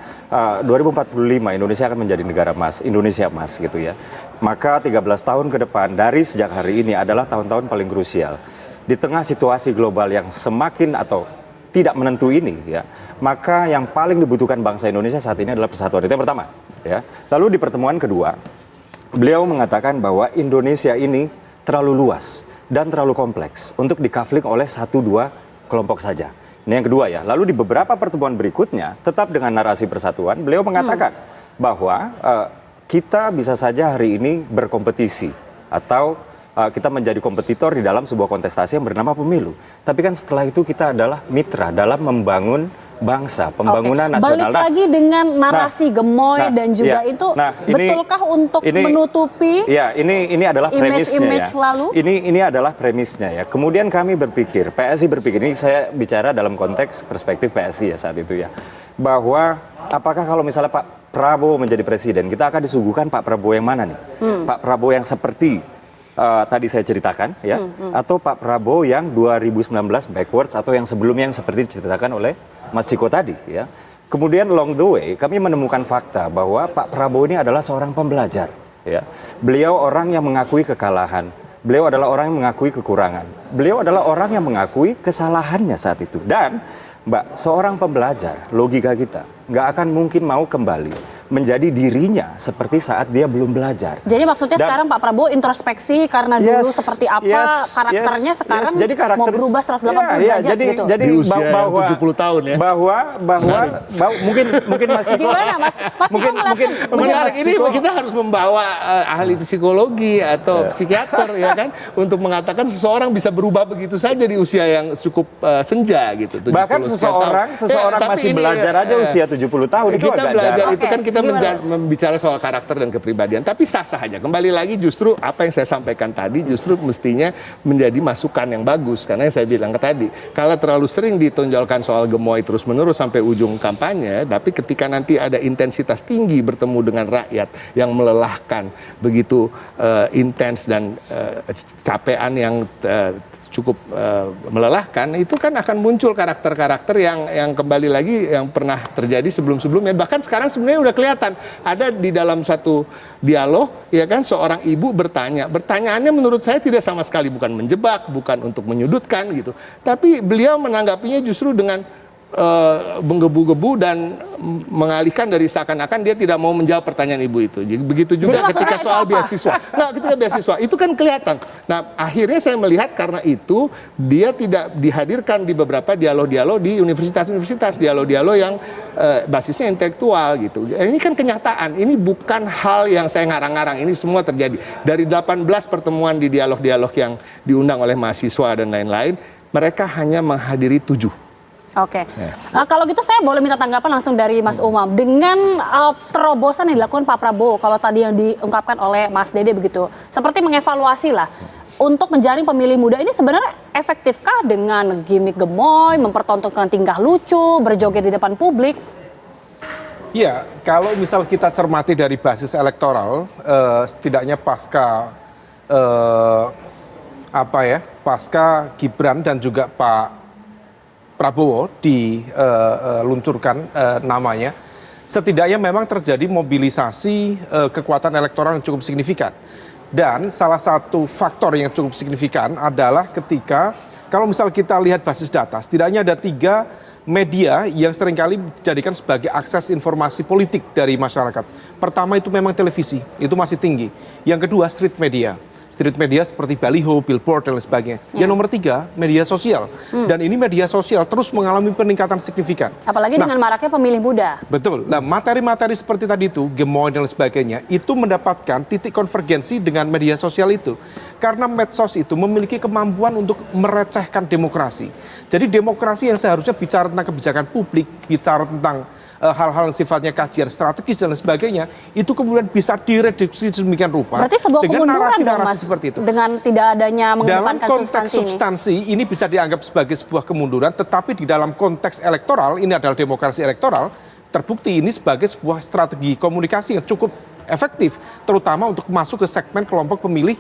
2045 Indonesia akan menjadi negara emas, Indonesia emas gitu ya. Maka 13 tahun ke depan dari sejak hari ini adalah tahun-tahun paling krusial. Di tengah situasi global yang semakin atau tidak menentu ini ya, maka yang paling dibutuhkan bangsa Indonesia saat ini adalah persatuan. Itu yang pertama ya. Lalu di pertemuan kedua, beliau mengatakan bahwa Indonesia ini terlalu luas dan terlalu kompleks untuk dikafling oleh 1-2 kelompok saja. Ini yang kedua ya. Lalu di beberapa pertemuan berikutnya, tetap dengan narasi persatuan, beliau mengatakan bahwa kita bisa saja hari ini berkompetisi atau kita menjadi kompetitor di dalam sebuah kontestasi yang bernama pemilu. Tapi kan setelah itu kita adalah mitra dalam membangun bangsa, pembangunan nasional. Balik lagi dengan narasi gemoy dan juga itu betulkah untuk menutupi? Ya, ini adalah premisnya ya. Lalu? Ini adalah premisnya ya. Kemudian kami berpikir, PSI berpikir, ini saya bicara dalam konteks perspektif PSI ya saat itu ya, bahwa apakah kalau misalnya Pak Prabowo menjadi presiden, kita akan disuguhkan Pak Prabowo yang mana nih? Pak Prabowo yang seperti tadi saya ceritakan ya, atau Pak Prabowo yang 2019 backwards atau yang sebelumnya yang seperti diceritakan oleh Mas Ciko tadi ya. Kemudian along the way kami menemukan fakta bahwa Pak Prabowo ini adalah seorang pembelajar ya. Beliau orang yang mengakui kekalahan. Beliau adalah orang yang mengakui kekurangan. Beliau adalah orang yang mengakui kesalahannya saat itu. Dan Mbak, seorang pembelajar, logika kita nggak akan mungkin mau kembali menjadi dirinya seperti saat dia belum belajar. Jadi maksudnya sekarang Pak Prabowo introspeksi karena dulu seperti apa karakternya sekarang jadi mau berubah 180 derajat gitu. Jadi di usia bahwa 70 tahun ya. Bahwa mungkin Mas Ciko. Gimana Mas? Mungkin menarik ini kita harus membawa ahli psikologi atau psikiater ya kan untuk mengatakan seseorang bisa berubah begitu saja di usia yang cukup senja gitu. Bahkan seseorang masih belajar aja usia 70 tahun itu kita agak belajar jarang. itu kan kita membicara soal karakter dan kepribadian, tapi sah-sah aja. Kembali lagi justru apa yang saya sampaikan tadi justru mestinya menjadi masukan yang bagus, karena yang saya bilang tadi, kalau terlalu sering ditonjolkan soal gemoy terus-menerus sampai ujung kampanye, tapi ketika nanti ada intensitas tinggi bertemu dengan rakyat yang melelahkan begitu intens dan capean yang cukup melelahkan, itu kan akan muncul karakter-karakter yang kembali lagi yang pernah terjadi sebelum-sebelumnya. Bahkan sekarang sebenarnya udah kelihatan ada di dalam satu dialog ya kan, seorang ibu bertanyaannya menurut saya tidak sama sekali bukan menjebak, bukan untuk menyudutkan gitu, tapi beliau menanggapinya justru dengan menggebu-gebu dan mengalihkan dari seakan-akan dia tidak mau menjawab pertanyaan ibu itu. Jadi begitu juga ketika soal beasiswa. Nah, ketika beasiswa itu kan kelihatan. Nah, akhirnya saya melihat karena itu dia tidak dihadirkan di beberapa dialog-dialog di universitas-universitas, dialog-dialog yang basisnya intelektual gitu. Ini kan kenyataan. Ini bukan hal yang saya ngarang-ngarang. Ini semua terjadi. Dari 18 pertemuan di dialog-dialog yang diundang oleh mahasiswa dan lain-lain, mereka hanya menghadiri 7. Oke, kalau gitu saya boleh minta tanggapan langsung dari Mas Umam. Dengan terobosan yang dilakukan Pak Prabowo, kalau tadi yang diungkapkan oleh Mas Dede begitu, seperti mengevaluasi lah, untuk menjaring pemilih muda ini sebenarnya efektifkah dengan gimmick gemoy, mempertontonkan tingkah lucu, berjoget di depan publik? Ya, kalau misal kita cermati dari basis elektoral, setidaknya pasca pasca Gibran dan juga Pak Prabowo diluncurkan namanya, setidaknya memang terjadi mobilisasi kekuatan elektoral yang cukup signifikan. Dan salah satu faktor yang cukup signifikan adalah ketika, kalau misal kita lihat basis data, setidaknya ada 3 media yang seringkali dijadikan sebagai akses informasi politik dari masyarakat. Pertama itu memang televisi, itu masih tinggi. Yang kedua street media. Street media seperti baliho, billboard, dan lain sebagainya. Yang nomor 3, media sosial. Dan ini media sosial terus mengalami peningkatan signifikan. Apalagi dengan maraknya pemilih muda. Betul. Nah, materi-materi seperti tadi itu, gemoy dan lain sebagainya, itu mendapatkan titik konvergensi dengan media sosial itu. Karena medsos itu memiliki kemampuan untuk merecehkan demokrasi. Jadi demokrasi yang seharusnya bicara tentang kebijakan publik, bicara tentang hal-hal yang sifatnya kajian strategis dan lain sebagainya, itu kemudian bisa direduksi sedemikian rupa. Berarti sebuah dengan kemunduran dong, narasi-narasi Mas, seperti itu. dengan tidak adanya mengedepankan dalam konteks substansi ini bisa dianggap sebagai sebuah kemunduran, tetapi di dalam konteks elektoral, ini adalah demokrasi elektoral, terbukti ini sebagai sebuah strategi komunikasi yang cukup efektif, terutama untuk masuk ke segmen kelompok pemilih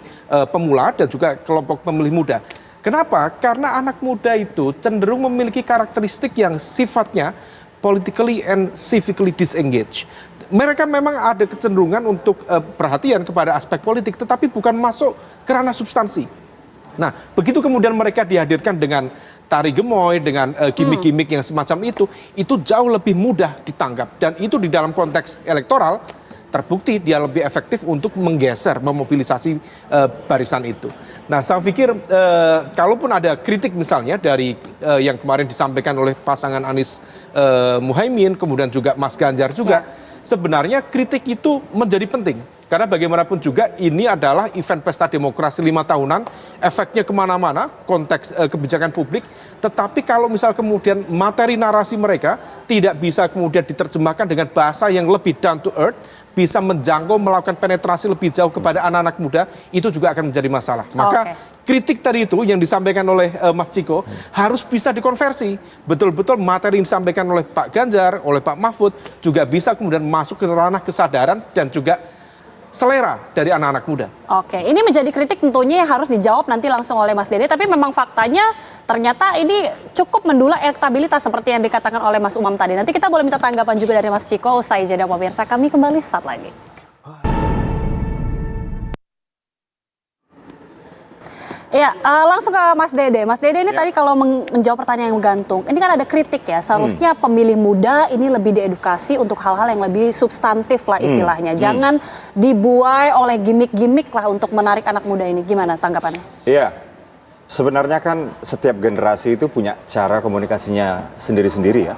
pemula dan juga kelompok pemilih muda. Kenapa? Karena anak muda itu cenderung memiliki karakteristik yang sifatnya politically and civically disengaged. Mereka memang ada kecenderungan untuk perhatian kepada aspek politik, tetapi bukan masuk ke ranah substansi. Nah, begitu kemudian mereka dihadirkan dengan tari gemoy, dengan gimmick-gimmick yang semacam itu jauh lebih mudah ditangkap. Dan itu di dalam konteks elektoral, terbukti dia lebih efektif untuk menggeser, memobilisasi barisan itu. Nah, saya pikir kalaupun ada kritik misalnya dari yang kemarin disampaikan oleh pasangan Anies Muhaimin, kemudian juga Mas Ganjar juga, sebenarnya kritik itu menjadi penting. Karena bagaimanapun juga ini adalah event pesta demokrasi 5 tahunan, efeknya kemana-mana, konteks kebijakan publik. Tetapi kalau misal kemudian materi narasi mereka tidak bisa kemudian diterjemahkan dengan bahasa yang lebih down to earth, bisa menjangkau, melakukan penetrasi lebih jauh kepada anak-anak muda, itu juga akan menjadi masalah. Maka kritik tadi itu yang disampaikan oleh Mas Ciko harus bisa dikonversi. Betul-betul materi yang disampaikan oleh Pak Ganjar, oleh Pak Mahfud, juga bisa kemudian masuk ke ranah kesadaran dan juga selera dari anak-anak muda. Oke, ini menjadi kritik tentunya yang harus dijawab nanti langsung oleh Mas Dede, tapi memang faktanya ternyata ini cukup mendulang elektabilitas seperti yang dikatakan oleh Mas Umam tadi. Nanti kita boleh minta tanggapan juga dari Mas Ciko usai jeda pemirsa. Kami kembali saat lagi. Ya, langsung ke Mas Dede. Mas Dede ini tadi kalau menjawab pertanyaan yang menggantung, ini kan ada kritik ya, seharusnya pemilih muda ini lebih diedukasi untuk hal-hal yang lebih substantif lah istilahnya. Jangan dibuai oleh gimmick-gimmick lah untuk menarik anak muda ini. Gimana tanggapannya? Iya, sebenarnya kan setiap generasi itu punya cara komunikasinya sendiri-sendiri ya.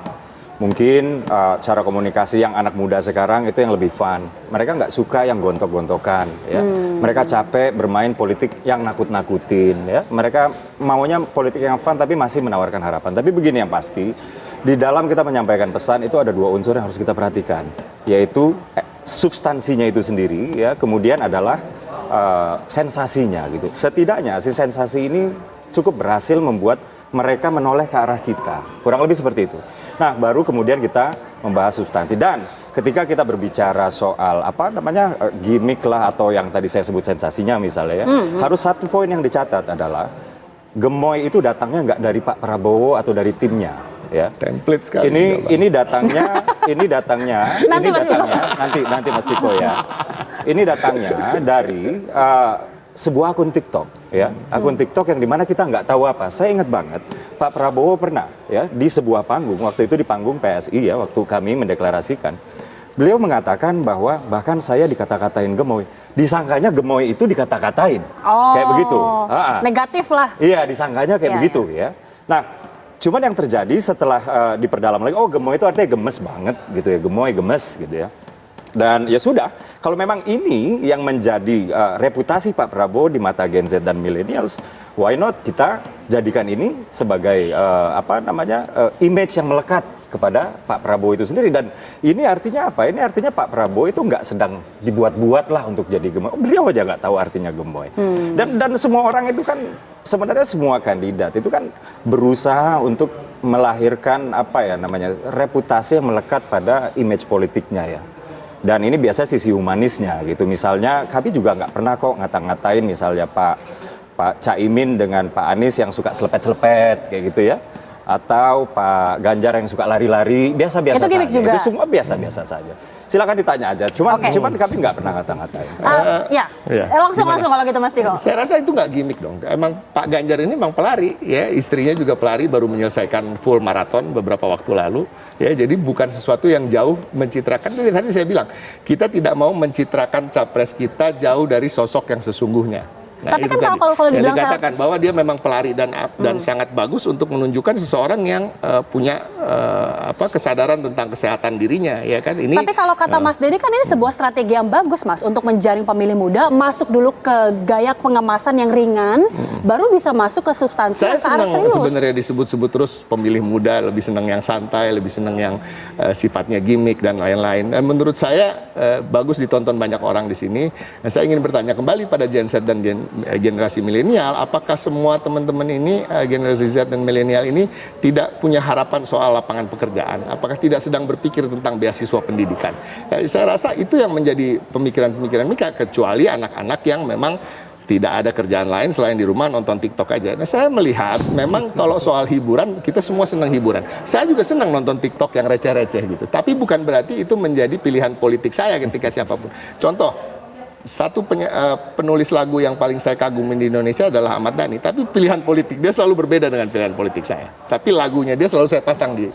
Mungkin cara komunikasi yang anak muda sekarang itu yang lebih fun. Mereka nggak suka yang gontok-gontokan ya. Mereka capek bermain politik yang nakut-nakutin ya. Mereka maunya politik yang fun tapi masih menawarkan harapan. Tapi begini yang pasti, di dalam kita menyampaikan pesan itu ada dua unsur yang harus kita perhatikan, yaitu substansinya itu sendiri ya, kemudian adalah sensasinya gitu. Setidaknya si sensasi ini cukup berhasil membuat mereka menoleh ke arah kita. Kurang lebih seperti itu. Nah, baru kemudian kita membahas substansi. Dan ketika kita berbicara soal gimmick lah atau yang tadi saya sebut sensasinya misalnya ya, harus satu poin yang dicatat adalah gemoy itu datangnya nggak dari Pak Prabowo atau dari timnya ya. Template sekali. Ini datangnya nanti Mas Ciko ya. Ini datangnya dari sebuah akun TikTok ya, akun TikTok yang dimana kita nggak tahu apa. Saya ingat banget Pak Prabowo pernah ya di sebuah panggung, waktu itu di panggung PSI ya, waktu kami mendeklarasikan, beliau mengatakan bahwa bahkan saya dikata-katain gemoy, disangkanya gemoy itu dikata-katain, kayak begitu. Negatif lah. Iya, disangkanya kayak begitu ya. Nah, cuman yang terjadi setelah diperdalam lagi, oh gemoy itu artinya gemes banget gitu ya, gemoy gemes gitu ya. Dan ya sudah, kalau memang ini yang menjadi reputasi Pak Prabowo di mata Gen Z dan millennials, why not kita jadikan ini sebagai image yang melekat kepada Pak Prabowo itu sendiri. Dan ini artinya apa? Ini artinya Pak Prabowo itu nggak sedang dibuat-buat lah untuk jadi gemoy. Beliau aja nggak tahu artinya gemoy. Dan semua orang itu kan, sebenarnya semua kandidat itu kan berusaha untuk melahirkan reputasi yang melekat pada image politiknya ya. Dan ini biasa sisi humanisnya gitu. Misalnya kami juga nggak pernah kok ngata-ngatain misalnya Pak Caimin dengan Pak Anies yang suka selepet-selepet kayak gitu ya. Atau Pak Ganjar yang suka lari-lari, biasa-biasa saja. Juga. Itu semua biasa-biasa saja. Silakan ditanya aja. Cuman kami nggak pernah ngata-ngatain. Langsung kalau gitu Mas Ciko. Saya rasa itu nggak gimmick dong. Emang Pak Ganjar ini memang pelari ya, istrinya juga pelari, baru menyelesaikan full maraton beberapa waktu lalu. Ya, jadi bukan sesuatu yang jauh mencitrakan. Dari tadi saya bilang, kita tidak mau mencitrakan capres kita jauh dari sosok yang sesungguhnya. Nah, tapi kan kalau dibilang dikatakan bahwa dia memang pelari dan sangat bagus untuk menunjukkan seseorang yang punya kesadaran tentang kesehatan dirinya, ya kan? Ini. Tapi kalau kata Mas Dede kan ini sebuah strategi yang bagus, Mas, untuk menjaring pemilih muda, masuk dulu ke gaya pengemasan yang ringan, baru bisa masuk ke substansi. Saya senang sebenarnya disebut-sebut terus pemilih muda, lebih senang yang santai, lebih senang yang sifatnya gimmick dan lain-lain. Dan menurut saya bagus ditonton banyak orang di sini. Dan saya ingin bertanya kembali pada Gen Z dan generasi milenial, apakah semua teman-teman ini generasi Z dan milenial ini tidak punya harapan soal lapangan pekerjaan? Apakah tidak sedang berpikir tentang beasiswa pendidikan? Saya rasa itu yang menjadi pemikiran-pemikiran mereka, kecuali anak-anak yang memang tidak ada kerjaan lain selain di rumah nonton TikTok aja. Nah, saya melihat memang kalau soal hiburan, kita semua senang hiburan. Saya juga senang nonton TikTok yang receh-receh gitu. Tapi bukan berarti itu menjadi pilihan politik saya ketika siapapun. Contoh, satu penulis lagu yang paling saya kagumi di Indonesia adalah Ahmad Dhani, tapi pilihan politik dia selalu berbeda dengan pilihan politik saya. Tapi lagunya dia selalu saya pasang di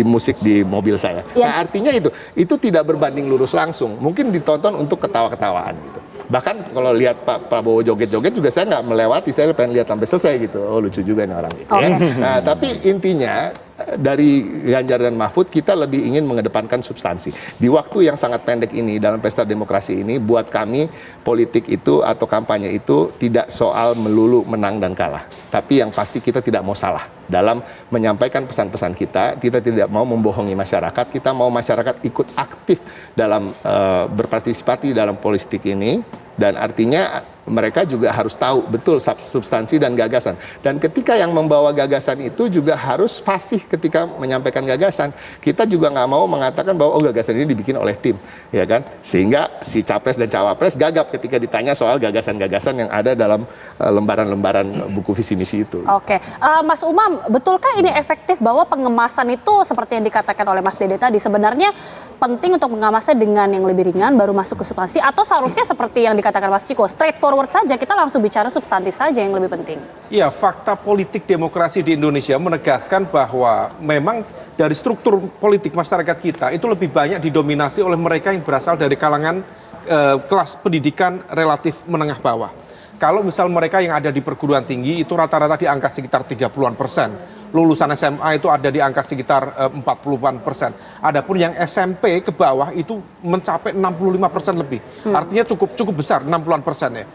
musik di mobil saya. Nah, artinya itu tidak berbanding lurus langsung. Mungkin ditonton untuk ketawa-ketawaan gitu. Bahkan kalau lihat Pak Prabowo joget-joget juga saya nggak melewati, saya pengen lihat sampai selesai gitu. Oh, lucu juga nih orang gitu. Ya. Nah, tapi intinya dari Ganjar dan Mahfud kita lebih ingin mengedepankan substansi. Di waktu yang sangat pendek ini dalam pesta demokrasi ini, buat kami politik itu atau kampanye itu tidak soal melulu menang dan kalah. Tapi yang pasti kita tidak mau salah dalam menyampaikan pesan-pesan kita. Kita tidak mau membohongi masyarakat. Kita mau masyarakat ikut aktif dalam berpartisipasi dalam politik ini. Dan artinya mereka juga harus tahu betul substansi dan gagasan. Dan ketika yang membawa gagasan itu juga harus fasih ketika menyampaikan gagasan. Kita juga nggak mau mengatakan bahwa gagasan ini dibikin oleh tim, ya kan? Sehingga si capres dan cawapres gagap ketika ditanya soal gagasan-gagasan yang ada dalam lembaran-lembaran buku visi misi itu. Oke, Mas Umam, betulkah ini efektif bahwa pengemasan itu seperti yang dikatakan oleh Mas Dede tadi sebenarnya penting untuk mengemasnya dengan yang lebih ringan baru masuk ke substansi, atau seharusnya seperti yang dikatakan Mas Ciko, straightforward saja, kita langsung bicara substansi saja yang lebih penting? Ya, fakta politik demokrasi di Indonesia menegaskan bahwa memang dari struktur politik masyarakat kita itu lebih banyak didominasi oleh mereka yang berasal dari kalangan kelas pendidikan relatif menengah bawah. Kalau misal mereka yang ada di perguruan tinggi itu rata-rata di angka sekitar 30-an%. Lulusan SMA itu ada di angka sekitar 40-an%. Adapun yang SMP ke bawah itu mencapai 65% lebih. Artinya cukup besar, 60-an% ya.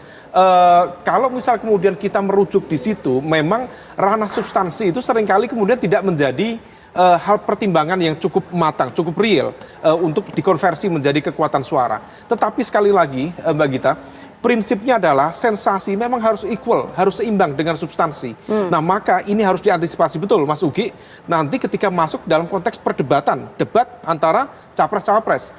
Kalau misal kemudian kita merujuk di situ, memang ranah substansi itu seringkali kemudian tidak menjadi hal pertimbangan yang cukup matang, cukup real untuk dikonversi menjadi kekuatan suara. Tetapi sekali lagi Mbak Gita, prinsipnya adalah sensasi memang harus equal, harus seimbang dengan substansi. Nah, maka ini harus diantisipasi betul, Mas Ugi, nanti ketika masuk dalam konteks perdebatan, debat antara capres-cawapres.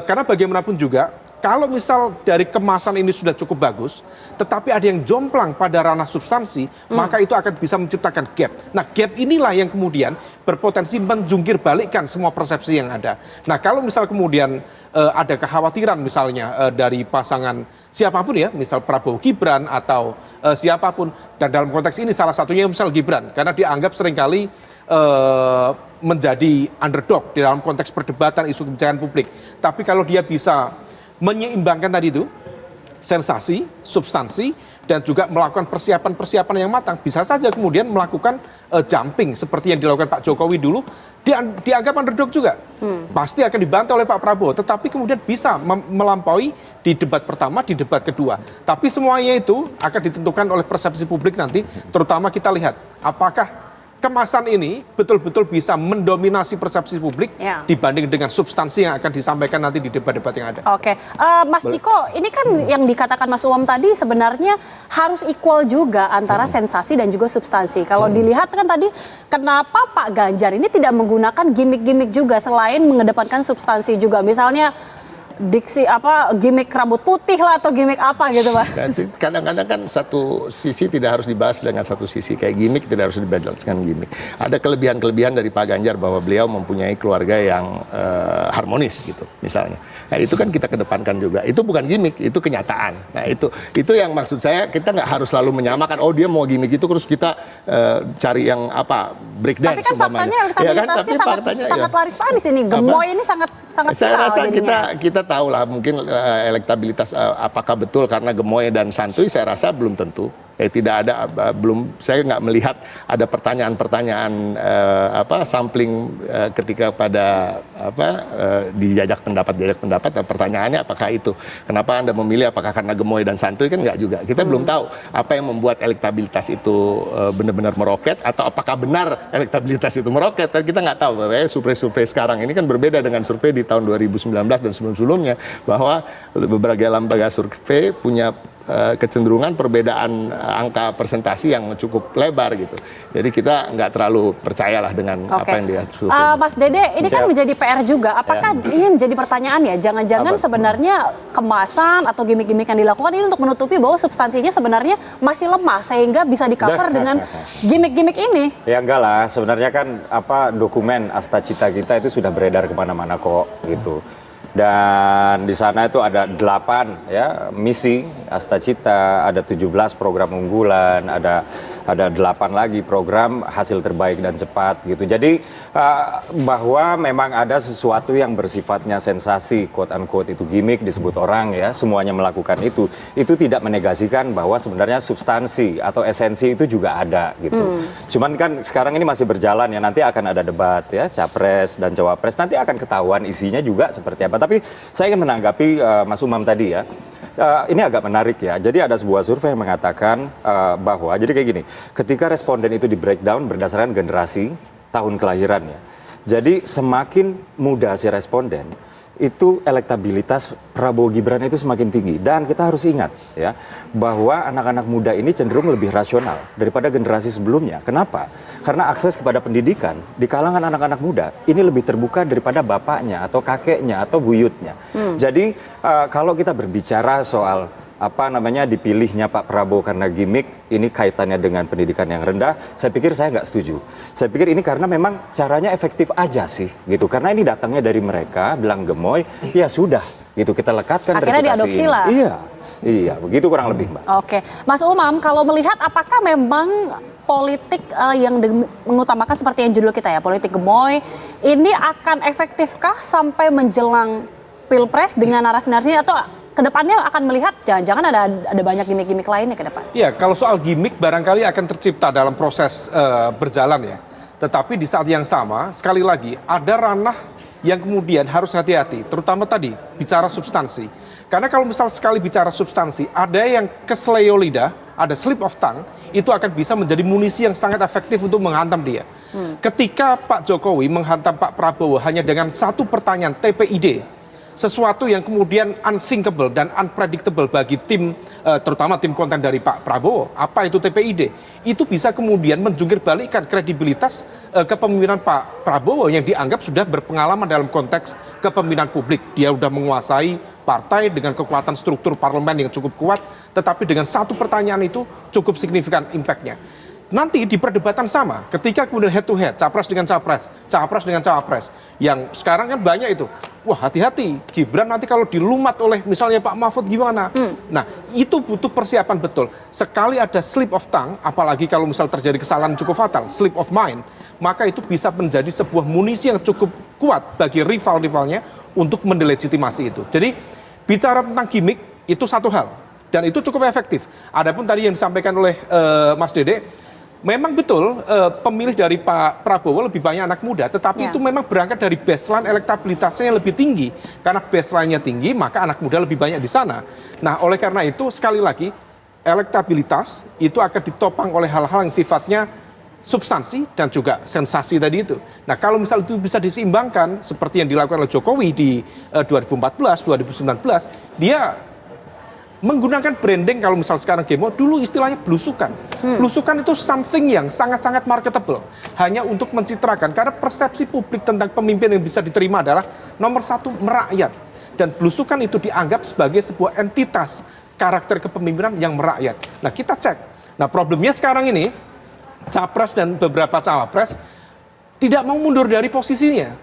Karena bagaimanapun juga, kalau misal dari kemasan ini sudah cukup bagus, tetapi ada yang jomplang pada ranah substansi, maka itu akan bisa menciptakan gap. Nah, gap inilah yang kemudian berpotensi menjungkir balikkan semua persepsi yang ada. Nah, kalau misal kemudian ada kekhawatiran misalnya dari pasangan siapapun ya, misal Prabowo Gibran atau siapapun, dan dalam konteks ini salah satunya misal Gibran, karena dianggap seringkali menjadi underdog di dalam konteks perdebatan isu kebijakan publik. Tapi kalau dia bisa menyeimbangkan tadi itu sensasi, substansi, dan juga melakukan persiapan-persiapan yang matang, bisa saja kemudian melakukan jumping seperti yang dilakukan Pak Jokowi dulu, dianggap underdog juga. Pasti akan dibantu oleh Pak Prabowo, tetapi kemudian bisa melampaui di debat pertama, di debat kedua. Tapi semuanya itu akan ditentukan oleh persepsi publik nanti, terutama kita lihat apakah kemasan ini betul-betul bisa mendominasi persepsi publik dibanding dengan substansi yang akan disampaikan nanti di debat-debat yang ada. Oke, Mas Ciko, ini kan yang dikatakan Mas Umam tadi sebenarnya harus equal juga antara sensasi dan juga substansi. Kalau dilihat kan tadi, kenapa Pak Ganjar ini tidak menggunakan gimmick-gimmick juga selain mengedepankan substansi juga, misalnya diksi gimmick rambut putih lah atau gimmick apa gitu Pak? Kadang-kadang kan satu sisi tidak harus dibahas dengan satu sisi, kayak gimmick tidak harus dibahas dengan gimmick. Ada kelebihan-kelebihan dari Pak Ganjar bahwa beliau mempunyai keluarga yang harmonis gitu misalnya. Nah, itu kan kita kedepankan juga. Itu bukan gimmick, itu kenyataan. Nah, itu yang maksud saya, kita nggak harus selalu menyamakan, oh dia mau gimmick itu terus kita cari yang breakdance. Tapi kan faktanya elektabilitasnya sangat laris manis ini. Gemoy ini sangat saya rasa kita tahu lah, mungkin elektabilitas apakah betul karena Gemoy dan Santuy, saya rasa belum tentu. Tidak ada, saya nggak melihat ada pertanyaan-pertanyaan sampling ketika pada dijajak pendapat, pertanyaannya apakah itu kenapa Anda memilih, apakah karena Gemoy dan Santuy, kan nggak juga. Kita belum tahu apa yang membuat elektabilitas itu benar-benar meroket, atau apakah benar elektabilitas itu meroket. Kita nggak tahu. Survei-survei sekarang ini kan berbeda dengan survei di tahun 2019 dan sebelum-sebelumnya, bahwa berbagai lembaga survei punya kecenderungan perbedaan angka persentasi yang cukup lebar gitu. Jadi kita nggak terlalu percayalah dengan apa yang dia survei. Mas Dede, ini kan menjadi PR juga. Apakah ini menjadi pertanyaan ya? Jangan-jangan sebenarnya kemasan atau gimmick-gimmick yang dilakukan ini untuk menutupi bahwa substansinya sebenarnya masih lemah sehingga bisa di-cover dengan gimmick-gimmick ini? Ya enggak lah, sebenarnya kan dokumen Asta Cita kita itu sudah beredar kemana-mana kok gitu. Dan di sana itu ada 8 misi Asta Cita, ada 17 program unggulan, ada 8 lagi program hasil terbaik dan cepat gitu. Jadi bahwa memang ada sesuatu yang bersifatnya sensasi, quote unquote itu gimmick disebut orang ya, semuanya melakukan itu tidak menegasikan bahwa sebenarnya substansi atau esensi itu juga ada gitu. Cuman kan sekarang ini masih berjalan ya, nanti akan ada debat ya, capres dan cawapres, nanti akan ketahuan isinya juga seperti apa. Tapi saya ingin menanggapi Mas Umam tadi ya. Ini agak menarik ya. Jadi ada sebuah survei yang mengatakan bahwa, jadi kayak gini, ketika responden itu di breakdown berdasarkan generasi tahun kelahirannya. Jadi semakin muda si responden, itu elektabilitas Prabowo Gibran itu semakin tinggi. Dan kita harus ingat ya bahwa anak-anak muda ini cenderung lebih rasional daripada generasi sebelumnya. Kenapa? Karena akses kepada pendidikan di kalangan anak-anak muda ini lebih terbuka daripada bapaknya atau kakeknya atau buyutnya. Jadi kalau kita berbicara soal dipilihnya Pak Prabowo karena gimmick, ini kaitannya dengan pendidikan yang rendah, saya pikir saya nggak setuju. Saya pikir ini karena memang caranya efektif aja sih, gitu. Karena ini datangnya dari mereka, bilang gemoy, ya sudah, gitu. Kita lekatkan akhirnya reputasi diadopsi ini. lah. Iya, begitu kurang lebih, Mbak. Oke, Mas Umam, kalau melihat apakah memang politik yang mengutamakan seperti yang judul kita ya, politik gemoy, ini akan efektifkah sampai menjelang Pilpres dengan narasi-narasinya, atau kedepannya akan melihat jangan-jangan ada banyak gimmick-gimmick lainnya ke depan? Ya, kalau soal gimmick barangkali akan tercipta dalam proses berjalan ya. Tetapi di saat yang sama, sekali lagi, ada ranah yang kemudian harus hati-hati, terutama tadi, bicara substansi. Karena kalau misal sekali bicara substansi, ada yang keseleo lidah, ada slip of tongue, itu akan bisa menjadi munisi yang sangat efektif untuk menghantam dia. Ketika Pak Jokowi menghantam Pak Prabowo hanya dengan satu pertanyaan TPID, sesuatu yang kemudian unthinkable dan unpredictable bagi tim, terutama tim konten dari Pak Prabowo. Apa itu TPID? Itu bisa kemudian menjungkir balikkan kredibilitas kepemimpinan Pak Prabowo yang dianggap sudah berpengalaman dalam konteks kepemimpinan publik. Dia sudah menguasai partai dengan kekuatan struktur parlemen yang cukup kuat, tetapi dengan satu pertanyaan itu cukup signifikan impact-nya. Nanti di perdebatan sama, ketika kemudian head to head, capres dengan capres, capres dengan cawapres, yang sekarang kan banyak itu, wah hati-hati, Gibran nanti kalau dilumat oleh misalnya Pak Mahfud gimana? Nah, itu butuh persiapan betul. Sekali ada slip of tongue, apalagi kalau misal terjadi kesalahan cukup fatal, slip of mind, maka itu bisa menjadi sebuah munisi yang cukup kuat bagi rival-rivalnya untuk mendelegitimasi itu. Jadi, bicara tentang gimmick, itu satu hal, dan itu cukup efektif. Adapun tadi yang disampaikan oleh Mas Dede, memang betul pemilih dari Pak Prabowo lebih banyak anak muda, tetapi itu memang berangkat dari baseline elektabilitasnya yang lebih tinggi. Karena baseline-nya tinggi, maka anak muda lebih banyak di sana. Nah, oleh karena itu, sekali lagi, elektabilitas itu akan ditopang oleh hal-hal yang sifatnya substansi dan juga sensasi tadi itu. Nah, kalau misal itu bisa diseimbangkan, seperti yang dilakukan oleh Jokowi di 2014, 2019, dia menggunakan branding, kalau misal sekarang Gemo, dulu istilahnya belusukan. Belusukan itu something yang sangat-sangat marketable. Hanya untuk mencitrakan, karena persepsi publik tentang pemimpin yang bisa diterima adalah nomor satu, merakyat. Dan belusukan itu dianggap sebagai sebuah entitas karakter kepemimpinan yang merakyat. Nah, kita cek. Nah, problemnya sekarang ini, capres dan beberapa cawapres tidak mau mundur dari posisinya.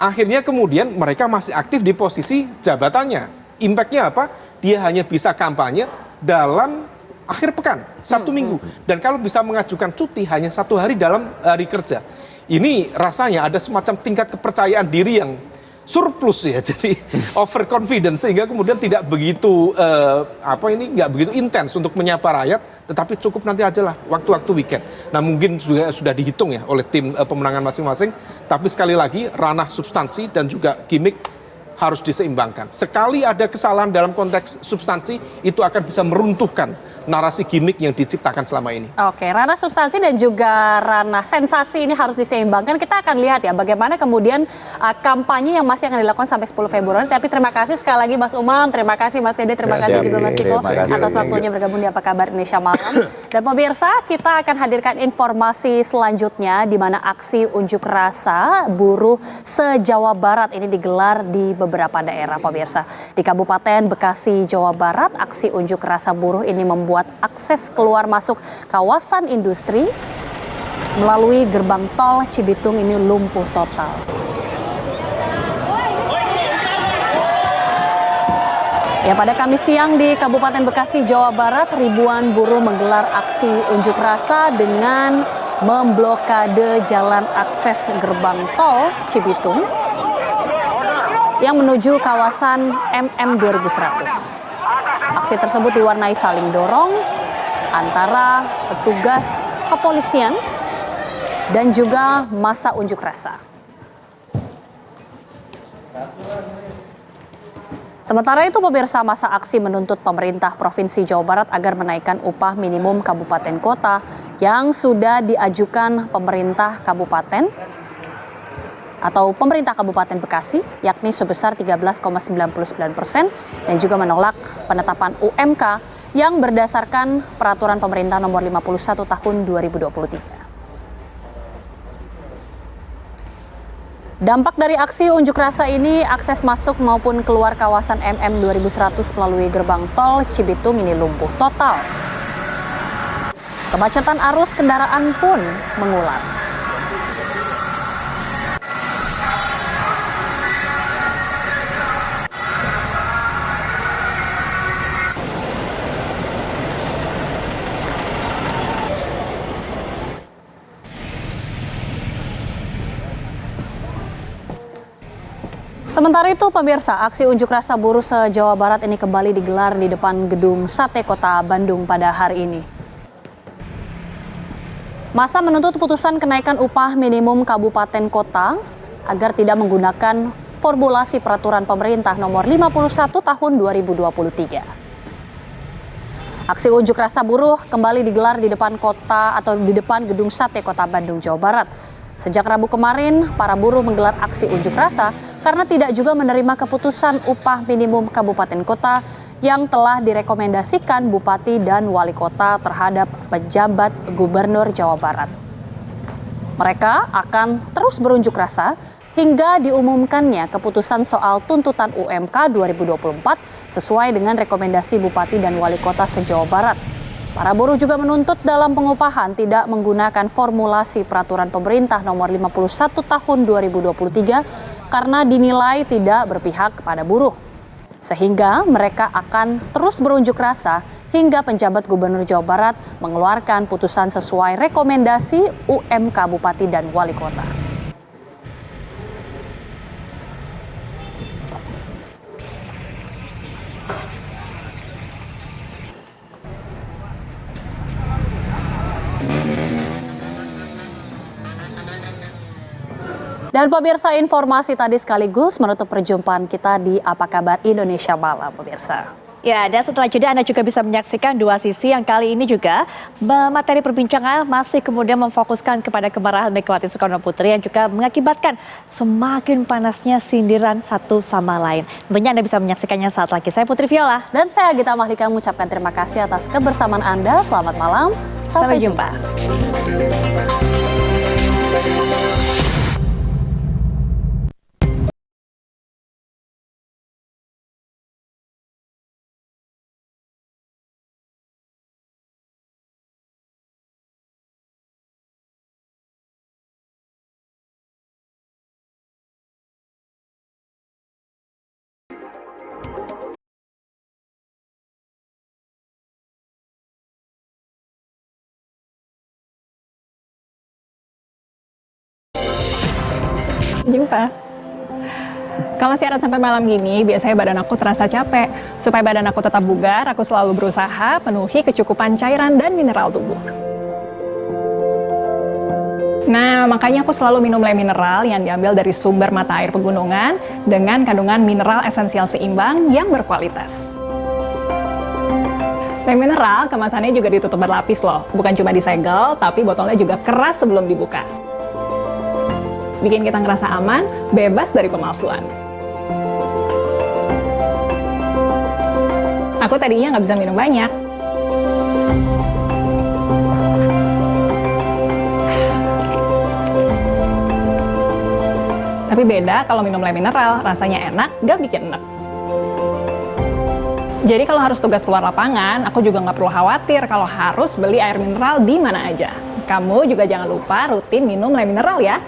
Akhirnya kemudian mereka masih aktif di posisi jabatannya. Impact-nya apa? Dia hanya bisa kampanye dalam akhir pekan, Sabtu Minggu. Dan kalau bisa mengajukan cuti hanya 1 hari dalam hari kerja. Ini rasanya ada semacam tingkat kepercayaan diri yang surplus ya, jadi overconfident, sehingga kemudian tidak begitu nggak begitu intens untuk menyapa rakyat, tetapi cukup nanti aja lah waktu-waktu weekend. Nah, mungkin sudah dihitung ya oleh tim pemenangan masing-masing, tapi sekali lagi ranah substansi dan juga gimmick harus diseimbangkan. Sekali ada kesalahan dalam konteks substansi, itu akan bisa meruntuhkan narasi gimmick yang diciptakan selama ini. Oke, ranah substansi dan juga ranah sensasi ini harus diseimbangkan. Kita akan lihat ya bagaimana kemudian kampanye yang masih akan dilakukan sampai 10 Februari. Tapi terima kasih sekali lagi Mas Umam, terima kasih Mas Dede, terima kasih juga Mas Ciko atas waktunya bergabung di Apa Kabar Indonesia Malam. Dan pemirsa, kita akan hadirkan informasi selanjutnya di mana aksi unjuk rasa buruh se-Jawa Barat ini digelar di beberapa daerah, pemirsa. Di Kabupaten Bekasi, Jawa Barat, aksi unjuk rasa buruh ini membuat akses keluar masuk kawasan industri melalui gerbang tol Cibitung ini lumpuh total. Ya, pada Kamis siang di Kabupaten Bekasi, Jawa Barat, ribuan buruh menggelar aksi unjuk rasa dengan memblokade jalan akses gerbang tol Cibitung yang menuju kawasan MM 2100. Aksi tersebut diwarnai saling dorong antara petugas kepolisian dan juga massa unjuk rasa. Sementara itu, pemirsa, massa aksi menuntut pemerintah Provinsi Jawa Barat agar menaikkan upah minimum kabupaten kota yang sudah diajukan pemerintah kabupaten atau pemerintah Kabupaten Bekasi, yakni sebesar 13,99%, dan juga menolak penetapan UMK yang berdasarkan Peraturan Pemerintah Nomor 51 Tahun 2023. Dampak dari aksi unjuk rasa ini, akses masuk maupun keluar kawasan MM 2100 melalui gerbang tol Cibitung ini lumpuh total. Kemacetan arus kendaraan pun mengular. Sementara itu, pemirsa, aksi unjuk rasa buruh se-Jawa Barat ini kembali digelar di depan gedung Sate Kota Bandung pada hari ini. Massa menuntut putusan kenaikan upah minimum kabupaten kota agar tidak menggunakan formulasi peraturan pemerintah nomor 51 tahun 2023. Aksi unjuk rasa buruh kembali digelar di depan kota atau di depan gedung Sate Kota Bandung, Jawa Barat. Sejak Rabu kemarin, para buruh menggelar aksi unjuk rasa karena tidak juga menerima keputusan upah minimum kabupaten kota yang telah direkomendasikan Bupati dan Wali Kota terhadap pejabat Gubernur Jawa Barat. Mereka akan terus berunjuk rasa hingga diumumkannya keputusan soal tuntutan UMK 2024 sesuai dengan rekomendasi Bupati dan Wali Kota se-Jawa Barat. Para buruh juga menuntut dalam pengupahan tidak menggunakan formulasi peraturan pemerintah nomor 51 tahun 2023 karena dinilai tidak berpihak kepada buruh. Sehingga mereka akan terus berunjuk rasa hingga penjabat Gubernur Jawa Barat mengeluarkan putusan sesuai rekomendasi UMK Bupati dan Wali Kota. Dan pemirsa, informasi tadi sekaligus menutup perjumpaan kita di Apa Kabar Indonesia Malam, pemirsa. Ya, dan setelah jeda Anda juga bisa menyaksikan dua sisi yang kali ini juga materi perbincangan masih kemudian memfokuskan kepada kemarahan Megawati Soekarno Putri yang juga mengakibatkan semakin panasnya sindiran satu sama lain. Tentunya Anda bisa menyaksikannya saat lagi. Saya Putri Viola. Dan saya Gita Mahlika mengucapkan terima kasih atas kebersamaan Anda. Selamat malam. Sampai jumpa. Jumpa. Kalau siaran sampai malam gini, biasanya badan aku terasa capek. Supaya badan aku tetap bugar, aku selalu berusaha penuhi kecukupan cairan dan mineral tubuh. Nah, makanya aku selalu minum Le Mineral yang diambil dari sumber mata air pegunungan dengan kandungan mineral esensial seimbang yang berkualitas. Le Mineral kemasannya juga ditutup berlapis loh. Bukan cuma disegel, tapi botolnya juga keras sebelum dibuka. Bikin kita ngerasa aman, bebas dari pemalsuan. Aku tadinya nggak bisa minum banyak. Tapi beda kalau minum Le Mineral, rasanya enak, nggak bikin enek. Jadi kalau harus tugas keluar lapangan, aku juga nggak perlu khawatir kalau harus beli air mineral di mana aja. Kamu juga jangan lupa rutin minum Le Mineral ya.